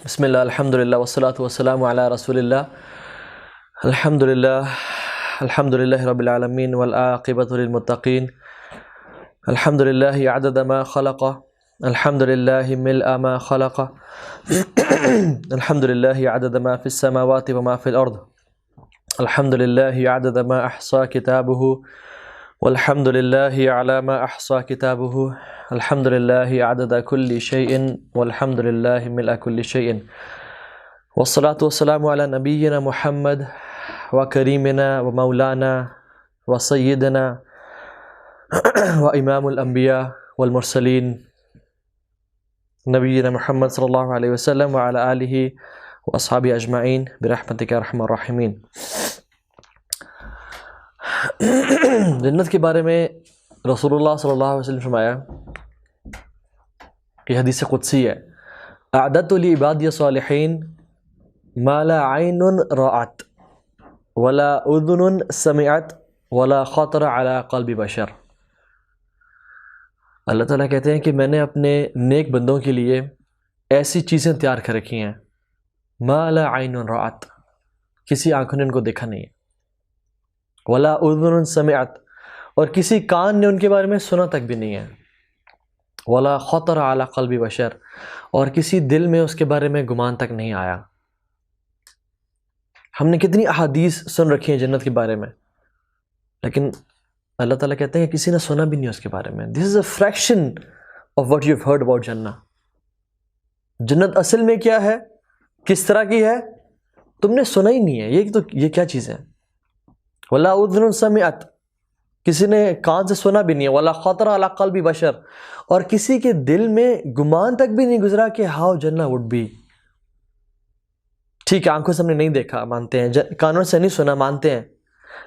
بسم اللہ الحمد للہ والصلاة والسلام علی رسول اللہ الحمد للہ رب العالمین والعاقبۃ للمتقین الحمد للہ عدد ما خلق الحمد للہ ملء ما خلق الحمد للہ عدد ما فی السماوات وما فی الارض الحمد للہ عدد ما احصى کتابہ والحمد للہ علی ما احصى کتابہ الحمد للہ عدد کل شیء والحمد للہ ملء کل شیء والصلاة والسلام علی نبینا محمد وکریمنا ومولانا وسیدنا وامام الانبیاء والمرسلین نبینا محمد صلی اللہ علیہ وسلم وعلی آلہ واصحابہ اجمعین برحمتک یا ارحم الراحمین۔ جنت کے بارے میں رسول اللہ صلی اللہ علیہ وسلم فرمایا، یہ حدیث قدسی ہے، اعددت لعبادی الصالحین ما لا عین رأت ولا اذن سمعت ولا خطر علی قلب بشر۔ اللہ تعالیٰ کہتے ہیں کہ میں نے اپنے نیک بندوں کے لیے ایسی چیزیں تیار کر رکھی ہیں ما لا عین رأت، کسی آنکھوں نے ان کو دیکھا نہیں ہے، ولا اذن سمعت، اور کسی کان نے ان کے بارے میں سنا تک بھی نہیں ہے، ولا خطر علی قلب بشر، اور کسی دل میں اس کے بارے میں گمان تک نہیں آیا۔ ہم نے کتنی احادیث سن رکھی ہیں جنت کے بارے میں، لیکن اللہ تعالیٰ کہتے ہیں کہ کسی نے سنا بھی نہیں اس کے بارے میں۔ This is a fraction of what you have heard about جنہ۔ جنت اصل میں کیا ہے، کس طرح کی ہے، تم نے سنا ہی نہیں ہے۔ یہ کیا چیز ہے؟ ولا اذن سمعت، کسی نے کان سے سنا بھی نہیں ہے، ولا خطر علی قلب بشر، اور کسی کے دل میں گمان تک بھی نہیں گزرا کہ ہاؤ جنہ وڈ بی۔ ٹھیک ہے، آنکھوں سے ہم نے نہیں دیکھا مانتے ہیں، کانوں سے نہیں سنا مانتے ہیں،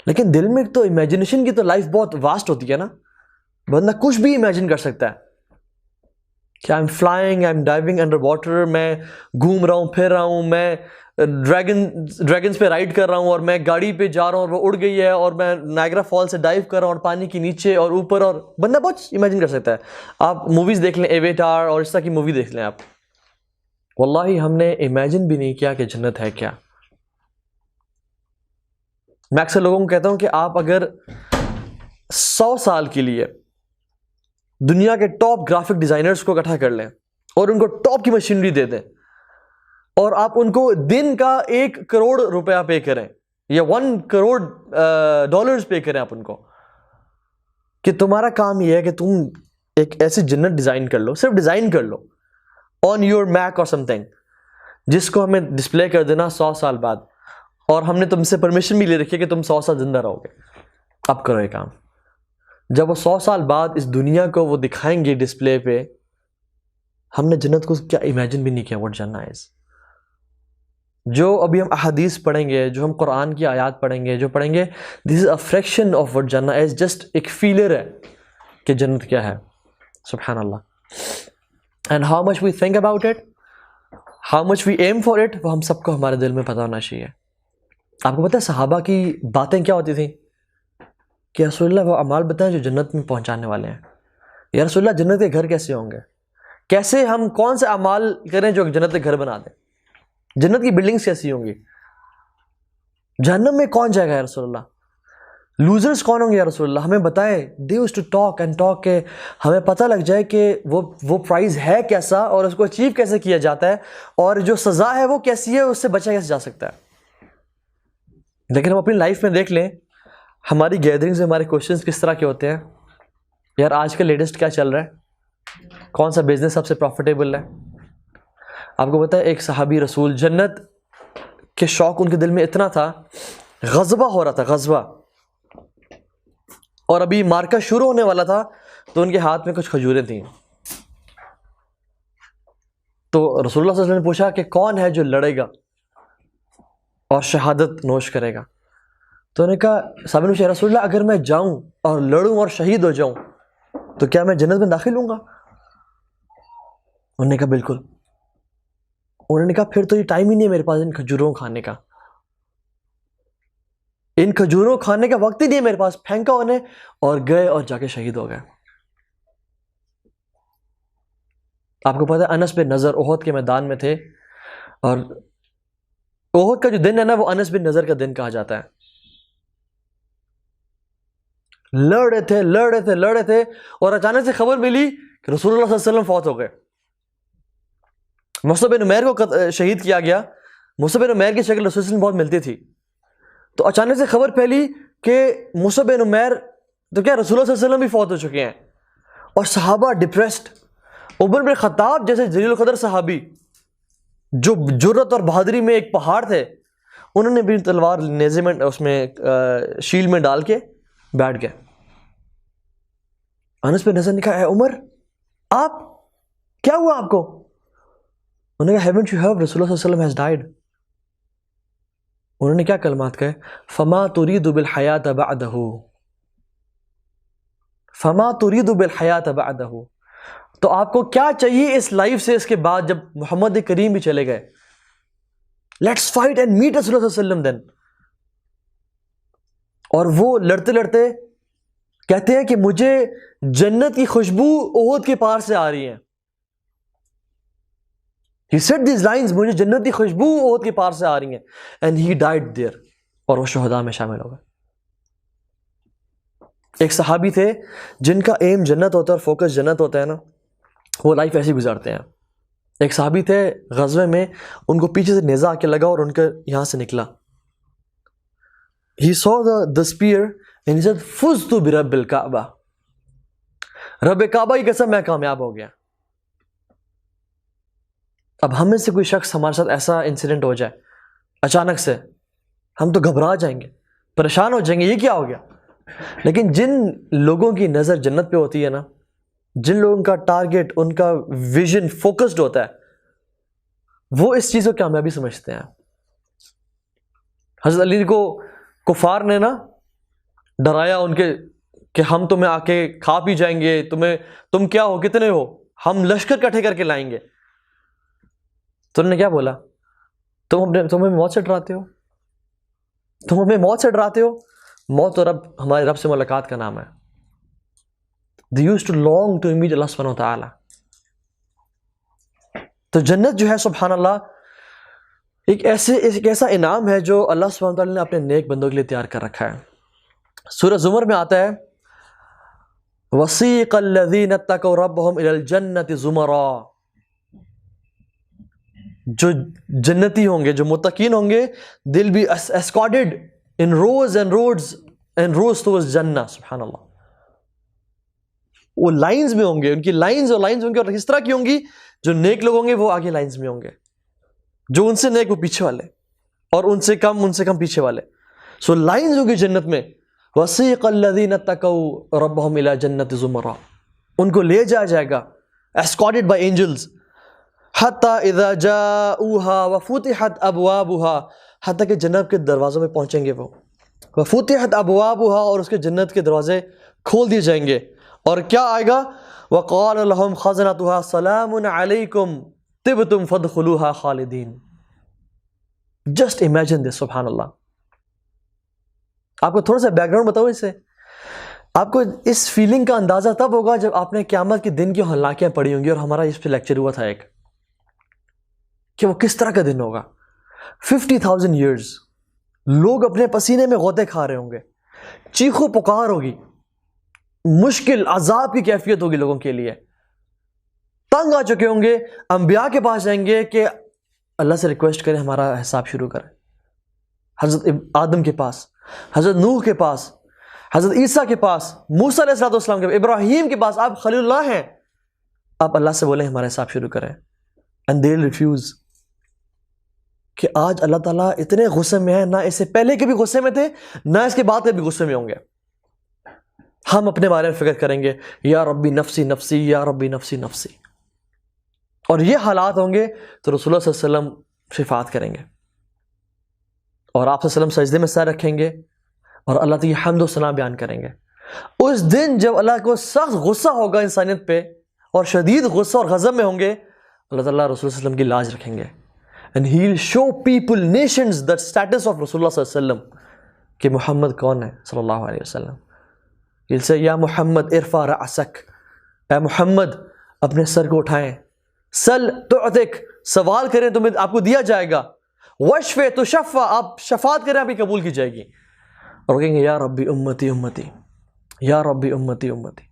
لیکن دل میں تو امیجنیشن کی تو لائف بہت واسٹ ہوتی ہے نا، بندہ کچھ بھی امیجن کر سکتا ہے کہ I am flying, I am diving under water, میں گھوم رہا ہوں، پھر رہا ہوں، میں ڈریگنز پہ رائڈ کر رہا ہوں، اور میں گاڑی پہ جا رہا ہوں اور وہ اڑ گئی ہے، اور میں نائگرا فال سے ڈائیو کر رہا ہوں، اور پانی کے نیچے اور اوپر، اور بندہ بہت امیجن کر سکتا ہے۔ آپ موویز دیکھ لیں، ایویٹار اور اس طرح کی مووی دیکھ لیں آپ، واللہ ہم نے امیجن بھی نہیں کیا کہ جنت ہے کیا۔ میں اکثر لوگوں کو کہتا ہوں کہ آپ اگر 100 سال کے لیے دنیا کے ٹاپ گرافک ڈیزائنرز کو اکٹھا کر لیں اور ان کو ٹاپ کی مشینری دے دیں، اور آپ ان کو دن کا 1 کروڑ روپیہ پے کریں یا 1 کروڑ ڈالرز پے کریں آپ ان کو، کہ تمہارا کام یہ ہے کہ تم ایک ایسی جنت ڈیزائن کر لو، صرف ڈیزائن کر لو آن یور میک اور سم تھنگ، جس کو ہمیں ڈسپلے کر دینا 100 سال بعد، اور ہم نے تم سے پرمیشن بھی لے رکھی ہے کہ تم 100 سال زندہ رہو گے، اب کرو یہ کام۔ جب وہ 100 سال بعد اس دنیا کو وہ دکھائیں گے ڈسپلے پہ، ہم نے جنت کو کیا امیجن بھی نہیں کیا what جنہ is۔ جو ابھی ہم احادیث پڑھیں گے، جو ہم قرآن کی آیات پڑھیں گے، جو پڑھیں گے، this is a fraction of what جنہ is، جسٹ ایک فیلر ہے کہ جنت کیا ہے۔ سبحان اللہ۔ and how much we think about it, how much we aim for it، وہ ہم سب کو ہمارے دل میں پتہ ہونا چاہیے۔ آپ کو پتہ ہے صحابہ کی باتیں کیا ہوتی تھیں کہ رسول اللہ وہ اعمال بتائیں جو جنت میں پہنچانے والے ہیں۔ یا رسول اللہ جنت کے گھر کیسے ہوں گے، کیسے ہم کون سے اعمال کریں جو جنت کے گھر بنا دیں، جنت کی بلڈنگز کیسی ہوں گی، جہنم میں کون جائے گا یا رسول اللہ، لوزرز کون ہوں گے یا رسول اللہ، ہمیں بتائے۔ They used to talk and talk, کہ ہمیں پتہ لگ جائے کہ وہ پرائز ہے کیسا، اور اس کو اچیو کیسے کیا جاتا ہے، اور جو سزا ہے وہ کیسی ہے، اس سے بچا کیسے جا سکتا ہے۔ لیکن ہم اپنی لائف میں دیکھ لیں، ہماری گیدرنگز میں ہمارے کوشچنز کس طرح کے ہوتے ہیں، یار آج کا لیٹسٹ کیا چل رہا ہے، کون سا بزنس سب سے پروفیٹیبل ہے۔ آپ کو پتہ ہے ایک صحابی رسول، جنت کے شوق ان کے دل میں اتنا تھا، غزوہ ہو رہا تھا، غزوہ، اور ابھی مارکا شروع ہونے والا تھا، تو ان کے ہاتھ میں کچھ کھجوریں تھیں، تو رسول اللہ صلی اللہ علیہ وسلم نے پوچھا کہ کون ہے جو لڑے گا اور شہادت نوش کرے گا، تو انہوں نے کہا، صحابہ نے پوچھا رسول اللہ اگر میں جاؤں اور لڑوں اور شہید ہو جاؤں تو کیا میں جنت میں داخل ہوں گا؟ انہوں نے کہا بالکل۔ انہوں نے کہا پھر تو یہ ٹائم ہی نہیں ہے میرے پاس ان کھجوروں کھانے کا، ان کھجوروں کھانے کا وقت ہی نہیں ہے میرے پاس، پھینکا انہیں اور گئے اور جا کے شہید ہو گئے۔ آپ کو پتہ ہے انس بن نضر احد کے میدان میں تھے، اور احد کا جو دن ہے نا وہ انس بن نضر کا دن کہا جاتا ہے. لڑ رہے تھے اور اچانک سے خبر ملی کہ رسول اللہ صلی اللہ علیہ وسلم فوت ہو گئے. مصعب بن عمیر کو شہید کیا گیا. مصعب بن عمیر کی شکل رسول اللہ علیہ وسلم بہت ملتی تھی. تو اچانک سے خبر پھیلی کہ مصعب بن عمیر تو کیا رسول اللہ صلی اللہ علیہ وسلم بھی فوت ہو چکے ہیں. اور صحابہ ڈپریسڈ. عمر بن خطاب جیسے جلیل القدر صحابی جو جرت اور بہادری میں ایک پہاڑ تھے, انہوں نے بھی تلوار نیزے میں اس میں شیل میں ڈال کے بیٹھ گئے. انس بن نضر نے کہا, اے عمر آپ کیا ہوا آپ کو؟ انہوں نے کہا, haven't you heard رسول اللہ صلی اللہ علیہ وسلم has died. انہوں نے کیا کلمات کہے, فما تريد بالحیات بعدہ, فما تريد بالحیات بعدہ. تو آپ کو کیا چاہیے اس لائف سے اس کے بعد جب محمد کریم بھی چلے گئے؟ لیٹس فائٹ اینڈ میٹ رسول اللہ صلی اللہ علیہ وسلم دین. اور وہ لڑتے لڑتے کہتے ہیں کہ مجھے جنت کی خوشبو احد کے پار سے آ رہی ہے. He said these lines, مجھے جنت کی خوشبو احد کے پار سے آ رہی ہیں. And he died there. اور وہ شہداء میں شامل ہو گئے. ایک صحابی تھے جن کا ایم جنت ہوتا ہے اور فوکس جنت ہوتا ہے نا, وہ لائف ایسی گزارتے ہیں. ایک صحابی تھے غزوے میں, ان کو پیچھے سے نیزہ آ کے لگا اور ان کا یہاں سے نکلا. He saw the spear and he said, فزت برب الکعبہ, رب کعبہ کی قسم میں کامیاب ہو گیا. اب ہم میں سے کوئی شخص ہمارے ساتھ ایسا انسیڈنٹ ہو جائے اچانک سے, ہم تو گھبرا جائیں گے, پریشان ہو جائیں گے, یہ کیا ہو گیا. لیکن جن لوگوں کی نظر جنت پہ ہوتی ہے نا, جن لوگوں کا ٹارگٹ, ان کا ویژن فوکسڈ ہوتا ہے, وہ اس چیز کو کامیابی سمجھتے ہیں. حضرت علی کو کفار نے نا ڈرایا ان کے کہ ہم تمہیں آ کے کھا پی جائیں گے, تم کیا ہو, کتنے ہو, ہم لشکر کٹھے کر کے لائیں گے. تو انہوں نے کیا بولا, تم ہمیں موت سے ڈراتے ہو, تم ہمیں موت سے ڈراتے ہو. موت تو ہمارے رب سے ملاقات کا نام ہے. They used to long to meet Allah subhanahu wa ta'ala. تو جنت جو ہے سبحان اللہ ایک ایسا انعام ہے جو اللہ سبحانہ وتعالی نے اپنے نیک بندوں کے لیے تیار کر رکھا ہے. سورہ زمر میں آتا ہے, وَسِيقَ الَّذِينَ اتَّقَوْا رَبَّهُمْ إِلَى الْجَنَّةِ زُمَرًا. جو جنتی ہوں گے, جو متقین ہوں گے, they'll be escorted in rows and rows towards جنہ. سبحان اللہ, وہ لائنز میں ہوں گے, ان کی لائنز ہوں گے, اور اس طرح کی ہوں گی جو نیک لوگ ہوں گے وہ آگے لائنز میں ہوں گے, جو ان سے نیک وہ پیچھے والے, اور ان سے کم پیچھے والے. سو لائنز ہوں گی جنت میں. وَسِيقَ الَّذِينَ اتَّقَوْا رَبَّهُمْ إِلَى جَنَّةِ زُمَرًا. ان کو لے جایا جائے گا escorted by angels. حَتَّى إِذَا جَاءُوهَا وَفُتِحَتْ أَبْوَابُهَا. حتیٰ کہ جنت کے دروازوں میں پہنچیں گے وہ. وَفُتِحَتْ أَبْوَابُهَا, اور اس کے جنت کے دروازے کھول دیے جائیں گے. اور کیا آئے گا, وَقَالَ لَهُمْ خَزَنَتُهَا سَلَامٌ عَلَيْكُمْ طِبْتُمْ فَادْخُلُوهَا خَالِدِينَ. Just imagine this, سبحان اللہ. آپ کو تھوڑا سا بیک گراؤنڈ بتاؤں اس سے, آپ کو اس فیلنگ کا اندازہ تب ہوگا جب آپ نے قیامت کے دن کی ہلاکیاں پڑھی ہوں گی, اور ہمارا اس پہ لیکچر ہوا تھا ایک, کہ وہ کس طرح کا دن ہوگا. 50,000 years لوگ اپنے پسینے میں غوطے کھا رہے ہوں گے, چیخو پکار ہوگی, مشکل عذاب کی کیفیت ہوگی لوگوں کے لیے, تنگ آ چکے ہوں گے, انبیاء کے پاس جائیں گے کہ اللہ سے ریکویسٹ کریں ہمارا حساب شروع کریں. حضرت آدم کے پاس, حضرت نوح کے پاس, حضرت عیسیٰ کے پاس, موسیٰ علیہ السلام کے پاس, ابراہیم کے پاس, آپ خلیل اللہ ہیں, آپ اللہ سے بولیں ہمارا حساب شروع کریں. and they'll refuse. کہ آج اللہ تعالیٰ اتنے غصے میں ہیں, نہ اس سے پہلے کے بھی غصے میں تھے, نہ اس کے بعد کے بھی غصے میں ہوں گے. ہم اپنے بارے میں فکر کریں گے, یا ربی نفسی نفسی, یا ربی نفسی نفسی. اور یہ حالات ہوں گے تو رسول اللہ صلی اللہ علیہ وسلم شفاعت کریں گے, اور آپ صلی اللہ علیہ وسلم سجدے میں سر رکھیں گے, اور اللہ تعالیٰ حمد و ثنا بیان کریں گے. اس دن جب اللہ کو سخت غصہ ہوگا انسانیت پہ, اور شدید غصہ اور غضب میں ہوں گے, اللہ تعالیٰ رسول اللہ صلی اللہ علیہ وسلم کی لاج رکھیں گے. And he'll show people, nations, the status of Rasulullah صلی اللہ علیہ وسلم, کہ محمد کون ہے صلی اللہ علیہ وسلم. He'll say, یا محمد ارفع رأسک, اے محمد اپنے سر کو اٹھائیں, سل تعطک, سوال کریں تمہیں آپ کو دیا جائے گا، وشفع تشفع آپ شفاعت کریں آپ کی قبول کی جائے گی، اور کہیں گے یا ربی امتی امتی، یا ربی امتی امتی.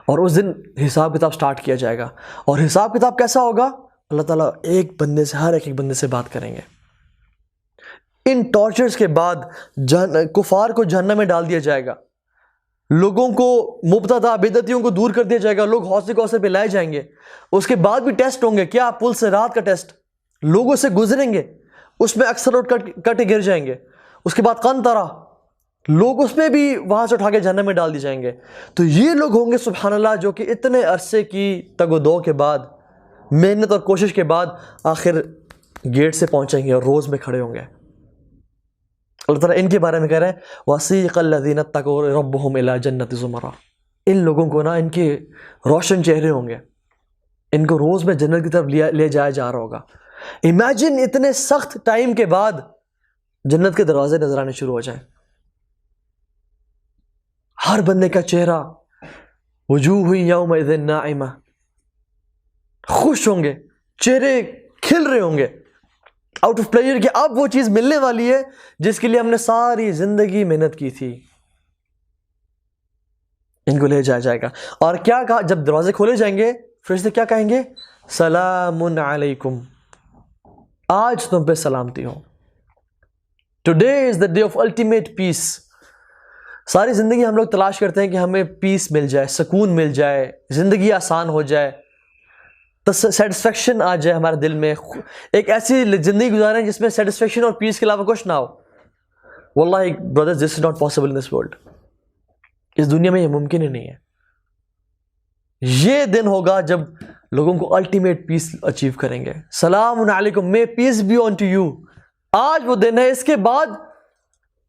اور اس دن حساب کتاب سٹارٹ کیا جائے گا. اور حساب کتاب کیسا ہوگا؟ اللہ تعالیٰ ایک بندے سے، ہر ایک بندے سے بات کریں گے. ان ٹارچرز کے بعد کفار کو جہنم میں ڈال دیا جائے گا، لوگوں کو مبتدا بدعتیوں کو دور کر دیا جائے گا، لوگ حوض کوثر پہ لائے جائیں گے. اس کے بعد بھی ٹیسٹ ہوں گے. کیا؟ پل صراط کا ٹیسٹ، لوگوں سے گزریں گے، اس میں اکثر لوگ کٹے گر جائیں گے. اس کے بعد قنطرہ، لوگ اس میں بھی وہاں سے اٹھا کے جہنم میں ڈال دی جائیں گے. تو یہ لوگ ہوں گے سبحان اللہ جو کہ اتنے عرصے کی تگ و دو کے بعد، محنت اور کوشش کے بعد آخر گیٹ سے پہنچیں گے اور روز میں کھڑے ہوں گے. اللہ تعالیٰ ان کے بارے میں کہہ رہے ہیں وَسِيقَ الَّذِينَ اتَّقَوْا رَبَّهُمْ إِلَىٰ جَنَّةِ زُمَرًا. ان لوگوں کو نا ان کے روشن چہرے ہوں گے، ان کو روز میں جنت کی طرف لے جایا جا رہا ہوگا. امیجن اتنے سخت ٹائم کے بعد جنت کے دروازے نظر آنے شروع ہو جائیں. ہر بندے کا چہرہ وجوہ یومئذ ناعمہ، خوش ہوں گے، چہرے کھل رہے ہوں گے آؤٹ آف پلیئر کہ اب وہ چیز ملنے والی ہے جس کے لیے ہم نے ساری زندگی محنت کی تھی. ان کو لے جایا جائے گا. اور کیا کہا جب دروازے کھولے جائیں گے فرشتے کیا کہیں گے؟ سلام علیکم، آج تم پہ سلامتی ہو. Today is the day of ultimate peace. ساری زندگی ہم لوگ تلاش کرتے ہیں کہ ہمیں پیس مل جائے، سکون مل جائے، زندگی آسان ہو جائے، سیٹسفیکشن آ جائے ہمارے دل میں، ایک ایسی زندگی گزاریں جس میں سیٹسفیکشن اور پیس کے علاوہ کچھ نہ ہو. واللہ brother this is not possible in this world. اس دنیا میں یہ ممکن ہی نہیں ہے. یہ دن ہوگا جب لوگوں کو الٹیمیٹ پیس اچیو کریں گے. سلام علیکم، may peace be unto you. آج وہ دن ہے. اس کے بعد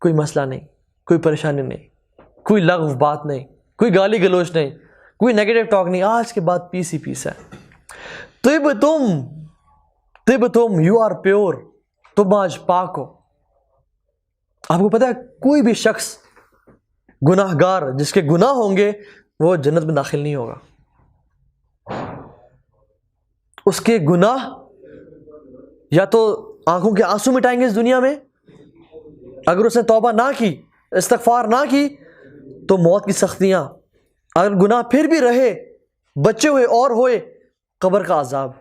کوئی مسئلہ نہیں، کوئی پریشانی نہیں، کوئی لغو بات نہیں، کوئی گالی گلوچ نہیں، کوئی نیگیٹو ٹاک نہیں. آج کے بعد پیس ہی پیس ہے. طب یو آر پیور، تم آج پاک ہو. آپ کو پتا ہے کوئی بھی شخص گناہ گار جس کے گناہ ہوں گے وہ جنت میں داخل نہیں ہوگا. اس کے گناہ یا تو آنکھوں کے آنسو مٹائیں گے اس دنیا میں، اگر اس نے توبہ نہ کی، استغفار نہ کی تو موت کی سختیاں، اگر گناہ پھر بھی رہے، بچے ہوئے اور ہوئے قبر کا عذاب،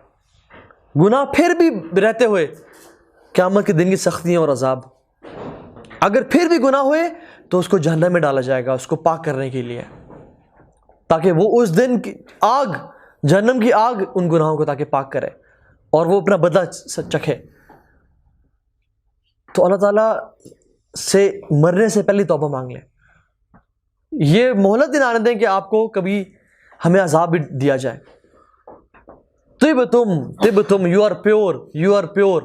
گناہ پھر بھی رہتے ہوئے قیامت کے دن کی سختیاں اور عذاب، اگر پھر بھی گناہ ہوئے تو اس کو جہنم میں ڈالا جائے گا اس کو پاک کرنے کے لیے، تاکہ وہ اس دن کی آگ، جہنم کی آگ ان گناہوں کو تاکہ پاک کرے اور وہ اپنا بدلہ چکھے. تو اللہ تعالیٰ سے مرنے سے پہلے توبہ مانگ لیں. یہ مہلت دن آنے دیں کہ آپ کو کبھی ہمیں عذاب بھی دیا جائے. طب یو آر پیور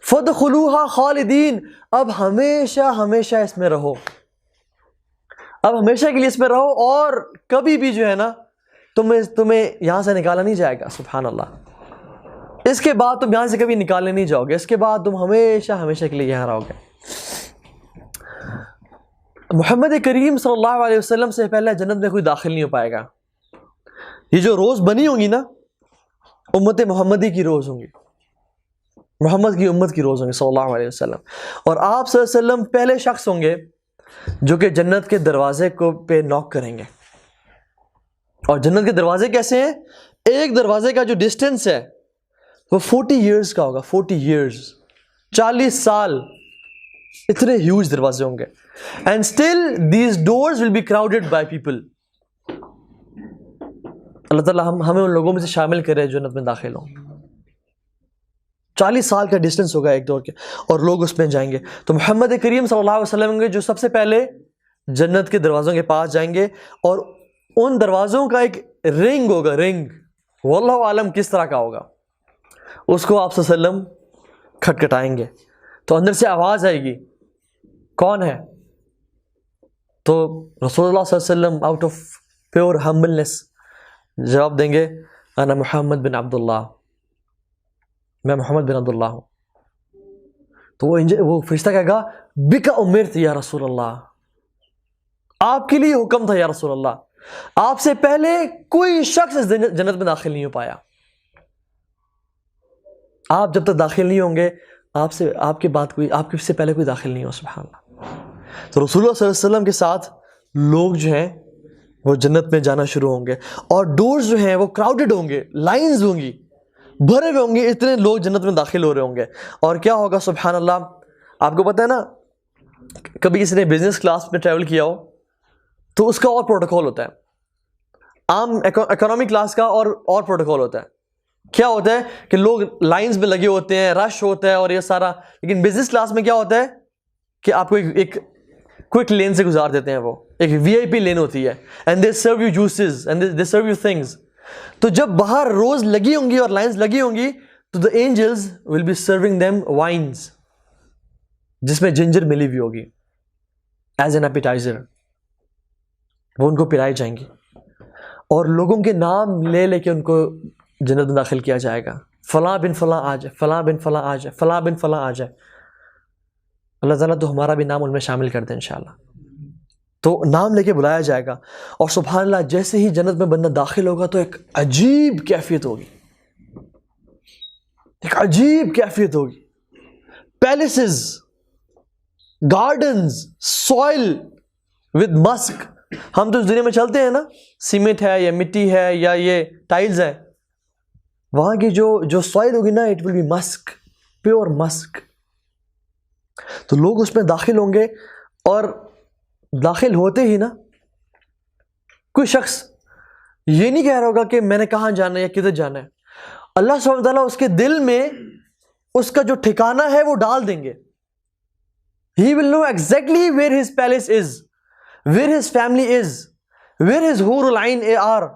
فادخلوها خالدین. اب ہمیشہ اس میں رہو، اب ہمیشہ کے لیے اس میں رہو، اور کبھی بھی جو ہے نا تمہیں یہاں سے نکالا نہیں جائے گا. سبحان اللہ. اس کے بعد تم یہاں سے کبھی نکالنے نہیں جاؤ گے، اس کے بعد تم ہمیشہ کے لیے یہاں رہو گے. محمد کریم صلی اللہ علیہ وسلم سے پہلے جنت میں کوئی داخل نہیں ہو پائے گا. یہ جو روز بنی ہوں گی نا، امت محمدی کی روز ہوں گی، محمد کی امت کی روز ہوں گے صلی اللہ علیہ وسلم. اور آپ صلی اللہ علیہ وسلم پہلے شخص ہوں گے جو کہ جنت کے دروازے کو پہ نوک کریں گے. اور جنت کے دروازے کیسے ہیں؟ ایک دروازے کا جو ڈسٹینس ہے وہ 40 ایئرز کا ہوگا. 40 ایئرز، 40 سال. اتنے ہیوج دروازے ہوں گے. And still these doors will be crowded by people. اللہ تعالیٰ ہمیں ان لوگوں میں سے شامل کرے جو جنت میں داخل ہوں. 40 سال کا ڈسٹینس ہوگا ایک دور کے، اور لوگ اس میں جائیں گے. تو محمد کریم صلی اللہ علیہ وسلم جو سب سے پہلے جنت کے دروازوں کے پاس جائیں گے، اور ان دروازوں کا ایک رنگ ہوگا، رنگ واللہ عالم کس طرح کا ہوگا. اس کو آپ صلی اللہ علیہ وسلم کھٹکھٹائیں گے تو اندر سے آواز آئے گی، کون ہے؟ تو رسول اللہ صلی اللہ علیہ وسلم آؤٹ آف پیور ہمبلنس جواب دیں گے، انا محمد بن عبداللہ، میں محمد بن عبداللہ ہوں. تو وہ فرشتہ کہے گا بک امرت یا رسول اللہ، آپ کے لیے حکم تھا یا رسول اللہ، آپ سے پہلے کوئی شخص اس جنت میں داخل نہیں ہو پایا. آپ جب تک داخل نہیں ہوں گے آپ کے سے پہلے کوئی داخل نہیں ہو. سبحان اللہ. تو رسول اللہ صلی اللہ علیہ وسلم کے ساتھ لوگ جو ہیں وہ جنت میں جانا شروع ہوں گے, اور ڈورز جو ہیں وہ کراؤڈڈ ہوں گے, لائنز ہوں گی, بھرے ہوئے ہوں گے, اتنے لوگ جنت میں داخل ہو رہے ہوں گے. اور کیا ہوگا سبحان اللہ, آپ کو پتہ ہے نا, کبھی کسی نے بزنس کلاس میں ٹریول کیا ہو تو اس کا اور پروٹوکول ہوتا ہے, عام اکانومی کلاس کا اور پروٹوکول ہوتا ہے. کیا ہوتا ہے کہ لوگ لائنز میں لگے ہوتے ہیں, رش ہوتا ہے اور یہ سارا. لیکن بزنس کلاس میں کیا ہوتا ہے کہ آپ کو ایک کوئک لین سے گزار دیتے ہیں, وہ ایک وی آئی پی لین ہوتی ہے, and they serve you juices and they serve you things. تو جب باہر روز لگی ہوں گی اور لائنز لگی ہوں گی تو the angels will be serving them wines جس میں جنجر ملی ہوئی ہوگی ایز این appetizer. وہ ان کو پلائے جائیں گی اور لوگوں کے نام لے لے کے ان کو جنت میں داخل کیا جائے گا. فلاں بن فلاں آ جائے, فلاں بن فلاں آ جائے, فلاں بن فلاں آ جائے. اللہ تعالیٰ تو ہمارا بھی نام ان میں شامل کر دیں انشاءاللہ. تو نام لے کے بلایا جائے گا, اور سبحان اللہ جیسے ہی جنت میں بندہ داخل ہوگا تو ایک عجیب کیفیت ہوگی, ایک عجیب کیفیت ہوگی. پیلسز, گارڈنز, سوائل ود مسک. ہم تو اس دنیا میں چلتے ہیں نا, سیمنٹ ہے یا مٹی ہے یا یہ ٹائلز ہے, وہاں کی جو سوائل ہوگی نا, it will be musk, pure musk. تو لوگ اس میں داخل ہوں گے, اور داخل ہوتے ہی نا کوئی شخص یہ نہیں کہہ رہا ہوگا کہ میں نے کہاں جانا ہے یا کدھر جانا ہے. اللہ سبحانہ وتعالیٰ اس کے دل میں اس کا جو ٹھکانہ ہے وہ ڈال دیں گے. He will know exactly where his palace is, where his family is, where his hurul ain are,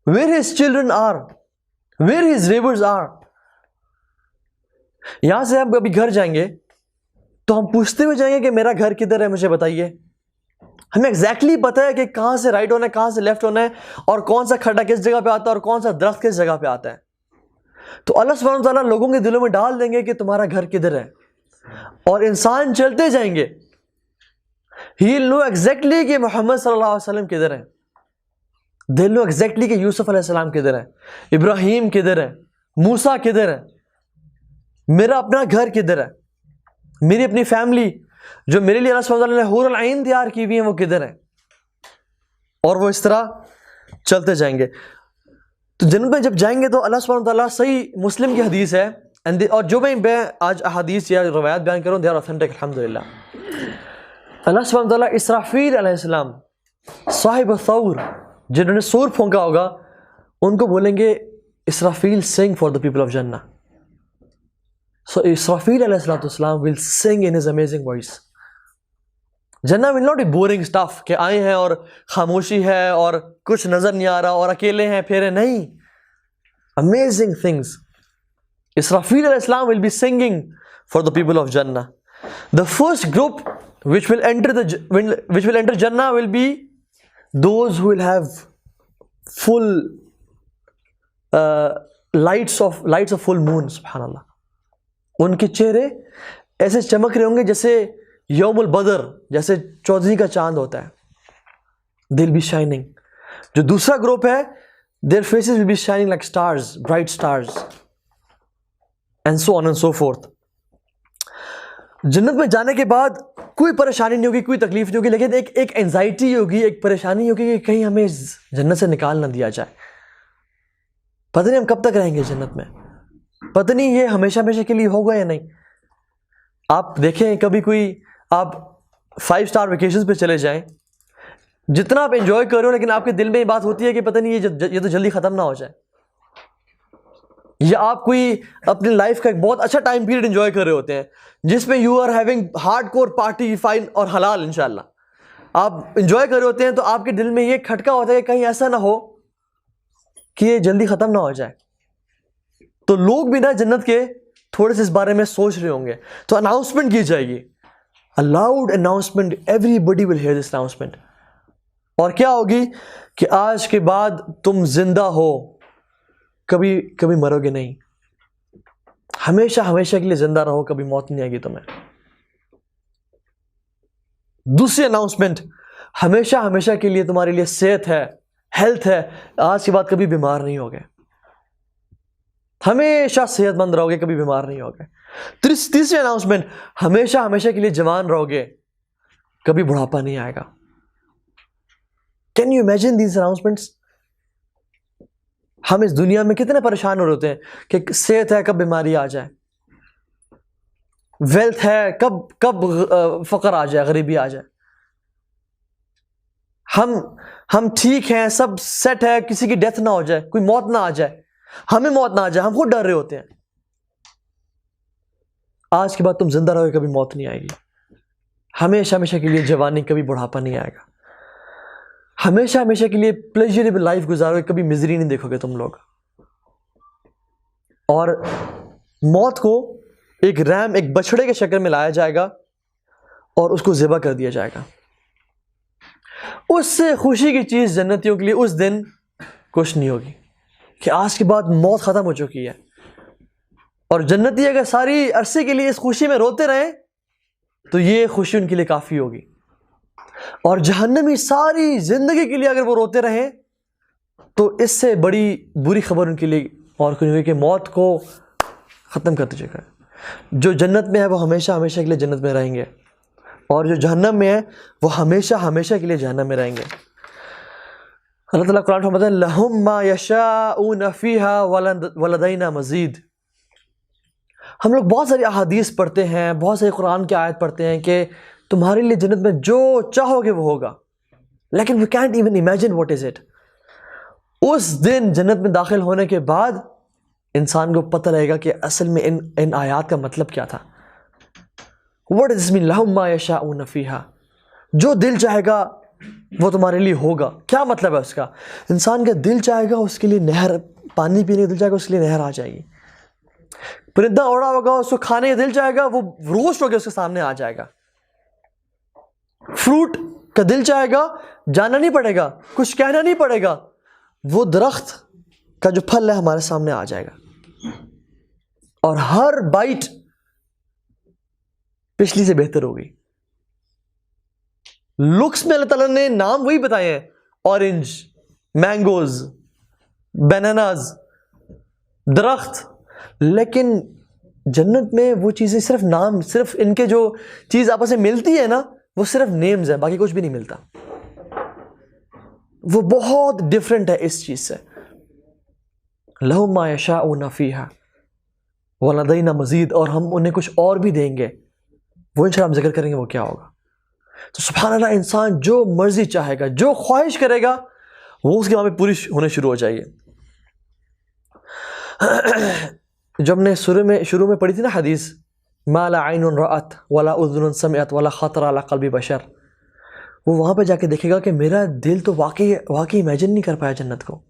where his children are, where his rivers are. یہاں سے ہم کبھی گھر جائیں گے تو ہم پوچھتے ہوئے جائیں گے کہ میرا گھر کدھر ہے, مجھے بتائیے. ہمیں ایگزیکٹلی پتہ ہے کہ کہاں سے رائٹ ہونا ہے, کہاں سے لیفٹ ہونا ہے, اور کون سا کھڈا کس جگہ پہ آتا ہے اور کون سا درخت کس جگہ پہ آتا ہے. تو اللہ سبحانہ وتعالیٰ لوگوں کے دلوں میں ڈال دیں گے کہ تمہارا گھر کدھر ہے, اور انسان چلتے جائیں گے. He will know exactly کہ محمد صلی اللہ علیہ وسلم کدھر ہیں. They will know exactly کہ یوسف علیہ السلام کدھر ہیں, ابراہیم کدھر ہے, موسیٰ کدھر ہے, میرا اپنا گھر کدھر ہے, میری اپنی فیملی جو میرے لیے اللہ سبحانہ وتعالیٰ نے حور العین تیار کی ہوئی ہیں وہ کدھر ہیں. اور وہ اس طرح چلتے جائیں گے. تو جنت میں جب جائیں گے تو اللہ سبحانہ وتعالیٰ, صحیح مسلم کی حدیث ہے, اور جو میں آج احادیث یا روایات بیان کروں, دے آر اوتھینٹک الحمدللہ. اللہ سبحانہ وتعالیٰ اسرافیل علیہ السلام, صاحب الثور, جنہوں نے سور پھونکا ہوگا, ان کو بولیں گے اسرافیل سنگ فار دا پیپل آف جنہ. So Israfil alayhi salatu wasalam will sing in his amazing voice. جنہ will not be boring stuff کہ آئے ہیں اور خاموشی ہے اور کچھ نظر نہیں آ رہا اور اکیلے ہیں پھیرے, نہیں. Amazing things. Israfil alayhi salam will be singing for the people of Jannah. The first group which will enter Jannah will be those who will have full lights of full moon. Subhanallah. ان کے چہرے ایسے چمک رہے ہوں گے جیسے یوم البدر, جیسے چودھری کا چاند ہوتا ہے. they'll be shining. جو دوسرا گروپ ہے, their faces will be shining like stars, bright stars, and so on and so forth. جنت میں جانے کے بعد کوئی پریشانی نہیں ہوگی, کوئی تکلیف نہیں ہوگی, لیکن ایک اینزائٹی ہوگی, ایک پریشانی ہوگی کہ کہیں ہمیں جنت سے نکال نہ دیا جائے. پتہ نہیں ہم کب تک رہیں گے جنت میں, پتہ نہیں یہ ہمیشہ کے لیے ہوگا یا نہیں. آپ دیکھیں کبھی کوئی آپ 5 اسٹار ویکیشنز پہ چلے جائیں, جتنا آپ انجوائے کر رہے ہو لیکن آپ کے دل میں یہ بات ہوتی ہے کہ پتہ نہیں یہ تو جلدی ختم نہ ہو جائے. یا آپ کوئی اپنی لائف کا ایک بہت اچھا ٹائم پیریڈ انجوائے کر رہے ہوتے ہیں جس میں you are having hard core party, fine اور حلال انشاءاللہ آپ انجوائے کر رہے ہوتے ہیں, تو آپ کے دل میں یہ کھٹکا ہوتا ہے کہ کہیں ایسا نہ ہو کہ یہ جلدی ختم نہ ہو جائے. تو لوگ بھی نا جنت کے تھوڑے سے اس بارے میں سوچ رہے ہوں گے, تو اناؤنسمنٹ کی جائے گی, a loud announcement, everybody will hear this announcement. اور کیا ہوگی کہ آج کے بعد تم زندہ ہو, کبھی مرو گے نہیں, ہمیشہ کے لیے زندہ رہو, کبھی موت نہیں آئے گی تمہیں. دوسری اناؤنسمنٹ, ہمیشہ کے لیے تمہارے لیے صحت ہے, ہیلتھ ہے, آج کے بعد کبھی بیمار نہیں ہوگے. ہمیشہ صحت مند رہو گے, کبھی بیمار نہیں ہوگے. تیسری اناؤنسمنٹ, ہمیشہ ہمیشہ کے لیے جوان رہو گے, کبھی بڑھاپا نہیں آئے گا. Can you imagine these announcements? ہم اس دنیا میں کتنے پریشان ہو رہے ہوتے ہیں کہ صحت ہے کب بیماری آ جائے, ویلتھ ہے کب فقر آ جائے, غریبی آ جائے. ہم ٹھیک ہیں, سب سیٹ ہے, کسی کی ڈیتھ نہ ہو جائے, کوئی موت نہ آ جائے, ہمیں موت نہ آ جائے, ہم خود ڈر رہے ہوتے ہیں. آج کے بعد تم زندہ رہو گے, کبھی موت نہیں آئے گی. ہمیشہ ہمیشہ کے لیے جوانی, کبھی بڑھاپا نہیں آئے گا. ہمیشہ ہمیشہ کے لیے پلیجریبل لائف گزارو گے, کبھی مزری نہیں دیکھو گے تم لوگ. اور موت کو ایک بچڑے کے شکل میں لایا جائے گا اور اس کو ذبح کر دیا جائے گا. اس سے خوشی کی چیز جنتیوں کے لیے اس دن کچھ نہیں ہوگی کہ آج کے بعد موت ختم ہو چکی ہے. اور جنتی اگر ساری عرصے کے لیے اس خوشی میں روتے رہیں تو یہ خوشی ان کے لیے کافی ہوگی. اور جہنمی ساری زندگی کے لیے اگر وہ روتے رہیں تو اس سے بڑی بری خبر ان کے لیے اور کوئی ہوئی کہ موت کو ختم کر دیجیے گا. جو جنت میں ہے وہ ہمیشہ ہمیشہ کے لیے جنت میں رہیں گے, اور جو جہنم میں ہے وہ ہمیشہ ہمیشہ کے لیے جہنم میں رہیں گے. اللہ تعالیٰ قرآن فرماتا ہے لَهُمْ مَا يَشَاءُونَ فِيهَا وَلَدَيْنَا مَزِيدٌ. ہم لوگ بہت ساری احادیث پڑھتے ہیں, بہت ساری قرآن کی آیت پڑھتے ہیں کہ تمہارے لیے جنت میں جو چاہو گے وہ ہوگا, لیکن we can't even imagine what is it. اس دن جنت میں داخل ہونے کے بعد انسان کو پتہ لگے گا کہ اصل میں ان آیات کا مطلب کیا تھا. What does this mean? لَهُمْ مَا يَشَاءُونَ فِيهَا. جو دل چاہے گا وہ تمہارے لیے ہوگا. کیا مطلب ہے اس کا؟ انسان کا دل چاہے گا اس کے لیے نہر, پانی پینے کا دل چاہے گا اس کے لیے نہر آ جائے گی. پرندہ اڑا ہوگا, اس کو کھانے کا دل چاہے گا, وہ روسٹ ہو کے اس کے سامنے آ جائے گا. فروٹ کا دل چاہے گا, جانا نہیں پڑے گا, کچھ کہنا نہیں پڑے گا, وہ درخت کا جو پھل ہے ہمارے سامنے آ جائے گا. اور ہر بائٹ پچھلی سے بہتر ہوگی. لکس میں اللہ تعالیٰ نے نام وہی بتائے ہیں, اورنج, مینگوز, بیناناز, درخت, لیکن جنت میں وہ چیزیں صرف نام, صرف ان کے جو چیز آپس میں ملتی ہے نا وہ صرف نیمز ہے, باقی کچھ بھی نہیں ملتا. وہ بہت ڈفرینٹ ہے اس چیز سے. لَهُمْ مَا يَشَاءُونَ فِيهَا وَلَدَيْنَا مَزِيدٌ. اور ہم انہیں کچھ اور بھی دیں گے, وہ انشاءاللہ ہم ذکر کریں گے وہ کیا ہوگا. تو سبحان اللہ, انسان جو مرضی چاہے گا, جو خواہش کرے گا وہ اس کے وہاں پہ پوری ہونے شروع ہو جائے گی. جو ہم نے شروع میں پڑھی تھی نا حدیث, ما لا عین رأت ولا اذن سمعت ولا خطر علی قلب بشر, وہ وہاں پہ جا کے دیکھے گا کہ میرا دل تو واقعی امیجن نہیں کر پایا جنت کو.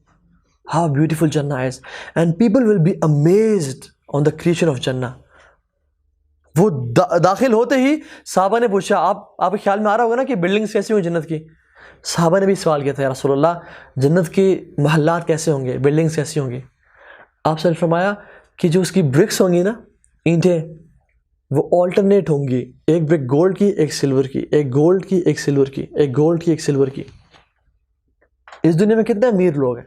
How beautiful Jannah is, and people will be amazed on the creation of Jannah. وہ داخل ہوتے ہی صحابہ نے پوچھا, آپ کے خیال میں آ رہا ہوگا نا کہ بلڈنگز کیسی ہوں جنت کی. صحابہ نے بھی سوال کیا تھا, یا رسول اللہ جنت کی محلات کیسے ہوں گے, بلڈنگز کیسی ہوں گی. آپ سے فرمایا کہ جو اس کی برکس ہوں گی نا, اینٹیں, وہ آلٹرنیٹ ہوں گی, ایک برک گولڈ کی, ایک سلور کی, ایک گولڈ کی, ایک سلور کی, ایک گولڈ کی, ایک سلور کی. اس دنیا میں کتنے امیر لوگ ہیں,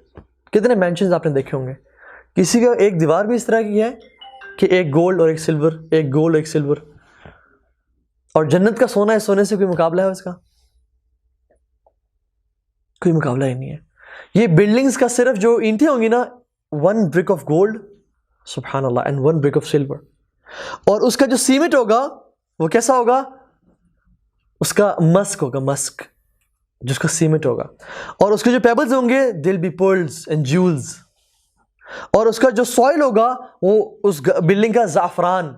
کتنے مینشنز آپ نے دیکھے ہوں گے, کسی کا ایک دیوار بھی اس طرح کی ہے کہ ایک گولڈ اور ایک سلور, ایک گولڈ ایک سلور. اور جنت کا سونا ہے, سونے سے کوئی مقابلہ ہے اس کا؟ کوئی مقابلہ ہی نہیں ہے. یہ بلڈنگز کا صرف جو اینٹیں ہوں گی نا, 1 brick of gold, سبحان اللہ, and 1 brick of silver. اور اس کا جو سیمنٹ ہوگا وہ کیسا ہوگا؟ اس کا مسک ہوگا, مسک جس کا سیمنٹ ہوگا. اور اس کے جو پیبلز ہوں گے, they'll be pearls and jewels. اور اس کا جو سوائل ہوگا وہ اس بلڈنگ کا زعفران.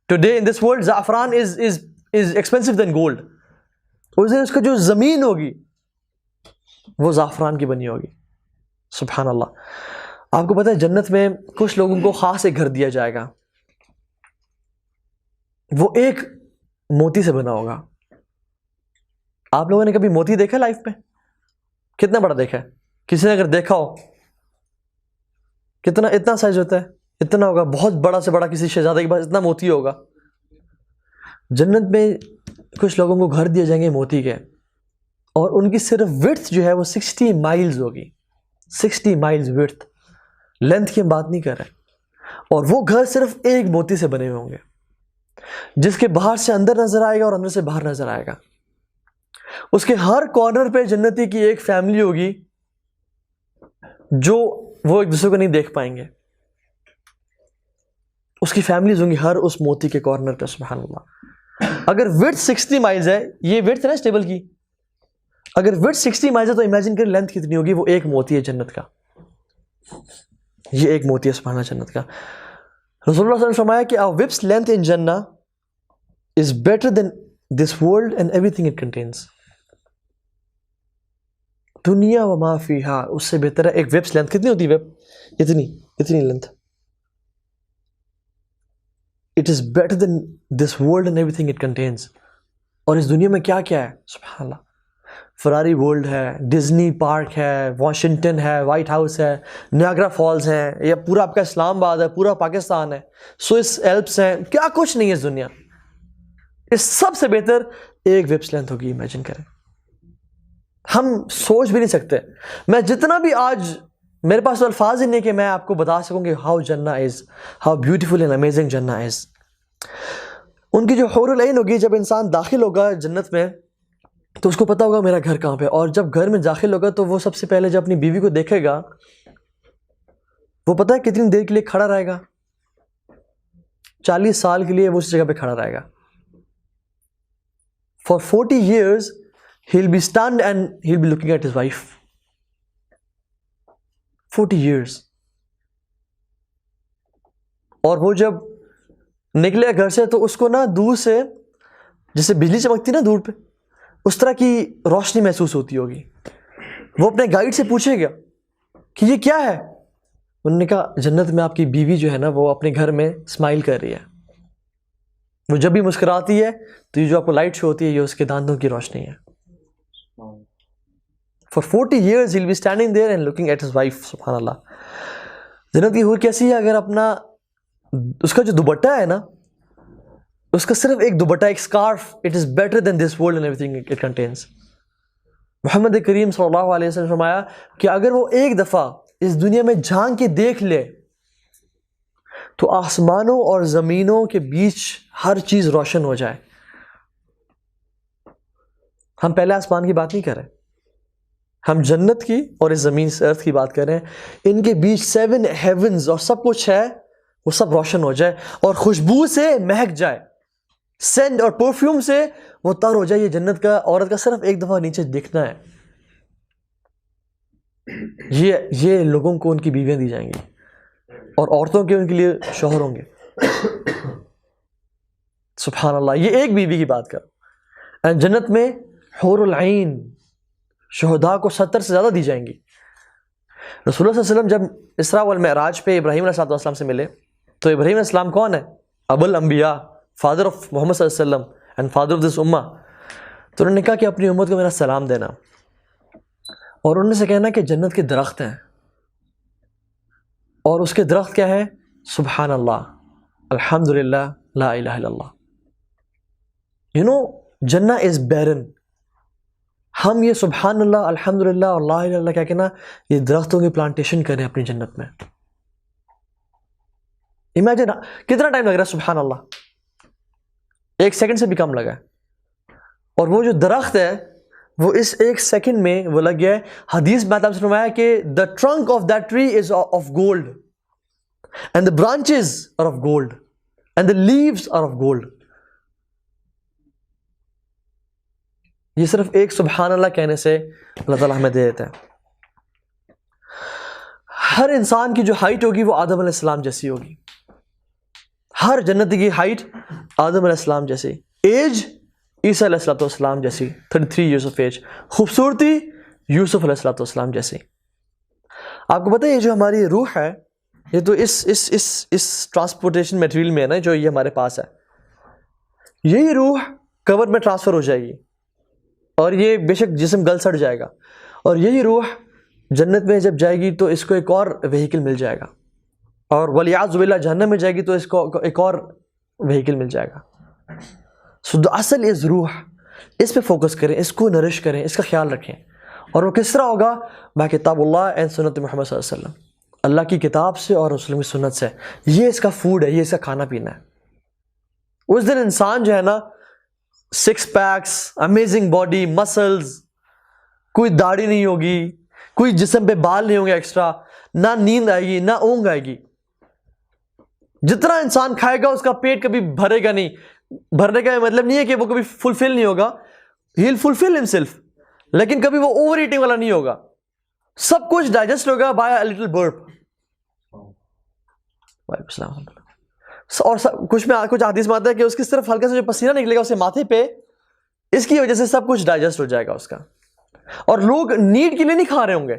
Today in this world زعفران is expensive than gold. اس کا جو زمین ہوگی وہ زعفران کی بنی ہوگی. سبحان اللہ. آپ کو پتہ ہے جنت میں کچھ لوگوں کو خاص ایک گھر دیا جائے گا, وہ ایک موتی سے بنا ہوگا. آپ لوگوں نے کبھی موتی دیکھا لائف میں؟ کتنا بڑا دیکھا ہے؟ کسی نے اگر دیکھا ہو, کتنا, اتنا سائز ہوتا ہے, اتنا ہوگا, بہت بڑا سے بڑا کسی شہزادے کے پاس اتنا موتی ہوگا. جنت میں کچھ لوگوں کو گھر دیے جائیں گے موتی کے, اور ان کی صرف وڈتھ جو ہے وہ 60 مائلز ہوگی. 60 مائلز وڈتھ. لینتھ کی ہم بات نہیں کر رہے, اور وہ گھر صرف ایک موتی سے بنے ہوئے ہوں گے، جس کے باہر سے اندر نظر آئے گا اور اندر سے باہر نظر آئے گا. اس کے ہر کارنر پہ جنتی کی ایک فیملی ہوگی جو وہ ایک دوسرے کو نہیں دیکھ پائیں گے. اس کی فیملیز ہوں گی ہر اس موتی کے کارنر پہ. سبحان اللہ. اگر وڈتھ 60 مائلز ہے، یہ وڈتھ ہے نا اسٹیبل کی، اگر وڈتھ 60 مائلز ہے تو امیجن کریں لینتھ کتنی ہوگی. وہ ایک موتی ہے جنت کا، یہ ایک موتی ہے سبحان اللہ جنت کا. رسول اللہ صلی اللہ علیہ وسلم فرمایا کہ our whip's length in Jannah is better than this world and everything it contains. دنیا و ما فیہا اس سے بہتر ہے. ایک ویبس لینتھ کتنی ہوتی ہے؟ ویب اتنی length. It is better than this world and everything it contains. اور اس دنیا میں کیا کیا ہے سبحان اللہ. فراری ورلڈ ہے، ڈزنی پارک ہے، واشنگٹن ہے، وائٹ ہاؤس ہے، نیاگرا فالز ہیں، یا پورا آپ کا اسلام آباد ہے، پورا پاکستان ہے، سوئس ایلپس ہیں، کیا کچھ نہیں ہے اس دنیا. اس سب سے بہتر ایک ویبس لینتھ ہوگی. امیجن کریں، ہم سوچ بھی نہیں سکتے. میں جتنا بھی آج میرے پاس تو الفاظ ہی نہیں کہ میں آپ کو بتا سکوں کہ ہاؤ جنہ از، ہاؤ بیوٹیفل اینڈ امیزنگ جنہ از. ان کی جو حور العین ہوگی، جب انسان داخل ہوگا جنت میں تو اس کو پتا ہوگا میرا گھر کہاں پہ. اور جب گھر میں داخل ہوگا تو وہ سب سے پہلے جب اپنی بیوی کو دیکھے گا، وہ پتہ ہے کتنی دیر کے لیے کھڑا رہے گا؟ 40 سال کے لیے وہ اس جگہ پہ کھڑا رہے گا. For 40 years he'll be stunned and he'll be looking at his wife. 40 years. اور وہ جب نکلے گھر سے تو اس کو نا دور سے جیسے بجلی چمکتی نا دور پہ، اس طرح کی روشنی محسوس ہوتی ہوگی. وہ اپنے گائیڈ سے پوچھے گا کہ یہ کیا ہے؟ انہوں نے کہا جنت میں آپ کی بیوی جو ہے نا وہ اپنے گھر میں اسمائل کر رہی ہے. وہ جب بھی مسکراتی ہے تو یہ جو آپ کو لائٹ شو ہوتی ہے یہ اس کے دانتوں کی روشنی ہے. For 40 years he'll be standing there and looking at his wife. سبحان اللہ. جنت کی حور کیسی ہے؟ اگر اپنا اس کا جو دوپٹہ ہے نا، اس کا صرف ایک دوپٹہ، ایک scarf, it is better than this world and everything it contains. محمد کریم صلی اللہ علیہ وسلم نے فرمایا کہ اگر وہ ایک دفعہ اس دنیا میں جھانک کے دیکھ لے تو آسمانوں اور زمینوں کے بیچ ہر چیز روشن ہو جائے. ہم پہلے آسمان کی بات نہیں کر رہے، ہم جنت کی اور اس زمین سے ارتھ کی بات کر رہے ہیں. ان کے بیچ 7 ہیونز اور سب کچھ ہے، وہ سب روشن ہو جائے اور خوشبو سے مہک جائے، سینٹ اور پرفیوم سے وہ تر ہو جائے. یہ جنت کا عورت کا صرف ایک دفعہ نیچے دیکھنا ہے. یہ لوگوں کو ان کی بیویاں دی جائیں گی اور عورتوں کے ان کے لیے شوہر ہوں گے. سبحان اللہ. یہ ایک بیوی کی بات کر. جنت میں حور العین شہداء کو 70 سے زیادہ دی جائیں گی. رسول اللہ صلی اللہ علیہ وسلم جب اسراء والمعراج پہ ابراہیم علیہ السلام سے ملے تو ابراہیم علیہ السلام کون ہے؟ ابو الانبیاء، فادر آف محمد صلی اللہ علیہ وسلم اینڈ فادر آف دس امہ. تو انہوں نے کہا کہ اپنی امت کو میرا سلام دینا اور انہوں نے سے کہنا کہ جنت کے درخت ہیں اور اس کے درخت کیا ہے؟ سبحان اللہ، الحمدللہ، لا الہ الا اللہ. یو نو جنہ از بیرن. ہم یہ سبحان اللہ، الحمدللہ اور لا الہ الا اللہ کیا کہنا، یہ درختوں کی پلانٹیشن کریں اپنی جنت میں. امیجن کتنا ٹائم لگ رہا ہے سبحان اللہ، 1 سیکنڈ سے بھی کم لگا ہے. اور وہ جو درخت ہے وہ اس 1 سیکنڈ میں وہ لگ گیا ہے. حدیث میں آپ سے فرمایا کہ the trunk of that tree is of gold and the branches are of gold and the leaves are of gold. یہ صرف ایک سبحان اللہ کہنے سے اللہ تعالیٰ ہمیں دے دیتا ہے. ہر انسان کی جو ہائٹ ہوگی وہ آدم علیہ السلام جیسی ہوگی. ہر جنتی کی ہائٹ آدم علیہ السلام جیسی. ایج عیسیٰ علیہ السلام جیسی، 33 years of age. خوبصورتی یوسف علیہ السلام جیسی. آپ کو پتہ ہے یہ جو ہماری روح ہے یہ تو اس ٹرانسپورٹیشن میٹیریل میں ہے نا، جو یہ ہمارے پاس ہے. یہی روح کور میں ٹرانسفر ہو جائے گی اور یہ بے شک جسم گل سڑ جائے گا، اور یہی روح جنت میں جب جائے گی تو اس کو ایک اور وہیکل مل جائے گا، اور ولیعوذ باللہ جہنم میں جائے گی تو اس کو ایک اور وہیکل مل جائے گا. سو اصل از روح. اس پہ فوکس کریں، اس کو نرش کریں، اس کا خیال رکھیں. اور وہ کس طرح ہوگا؟ با کتاب اللہ اینڈ سنت محمد صلی اللہ علیہ وسلم. اللہ کی کتاب سے اور رسول کی سنت سے. یہ اس کا فوڈ ہے, یہ اس کا کھانا پینا ہے. اس دن انسان جو ہے نا, 6 پیکس, امیزنگ باڈی, مسلز, کوئی داڑھی نہیں ہوگی, کوئی جسم پہ بال نہیں ہوں گے ایکسٹرا, نہ نیند آئے گی نہ اونگ آئے گی. جتنا انسان کھائے گا اس کا پیٹ کبھی بھرے گا نہیں. بھرنے کا مطلب نہیں ہے کہ وہ کبھی فلفل نہیں ہوگا, ہی ول فلفل ہمسیلف, لیکن کبھی وہ اوور ایٹنگ والا نہیں ہوگا. سب کچھ ڈائجسٹ ہوگا بائی اے لٹل برپ. وعلیکم السلام. اور کچھ حدیث میں آتا ہے کہ اس کی صرف ہلکا سا جو پسینہ نکلے گا اسے ماتھے پہ, اس کی وجہ سے سب کچھ ڈائجسٹ ہو جائے گا اس کا. اور لوگ نیڈ کے لیے نہیں کھا رہے ہوں گے,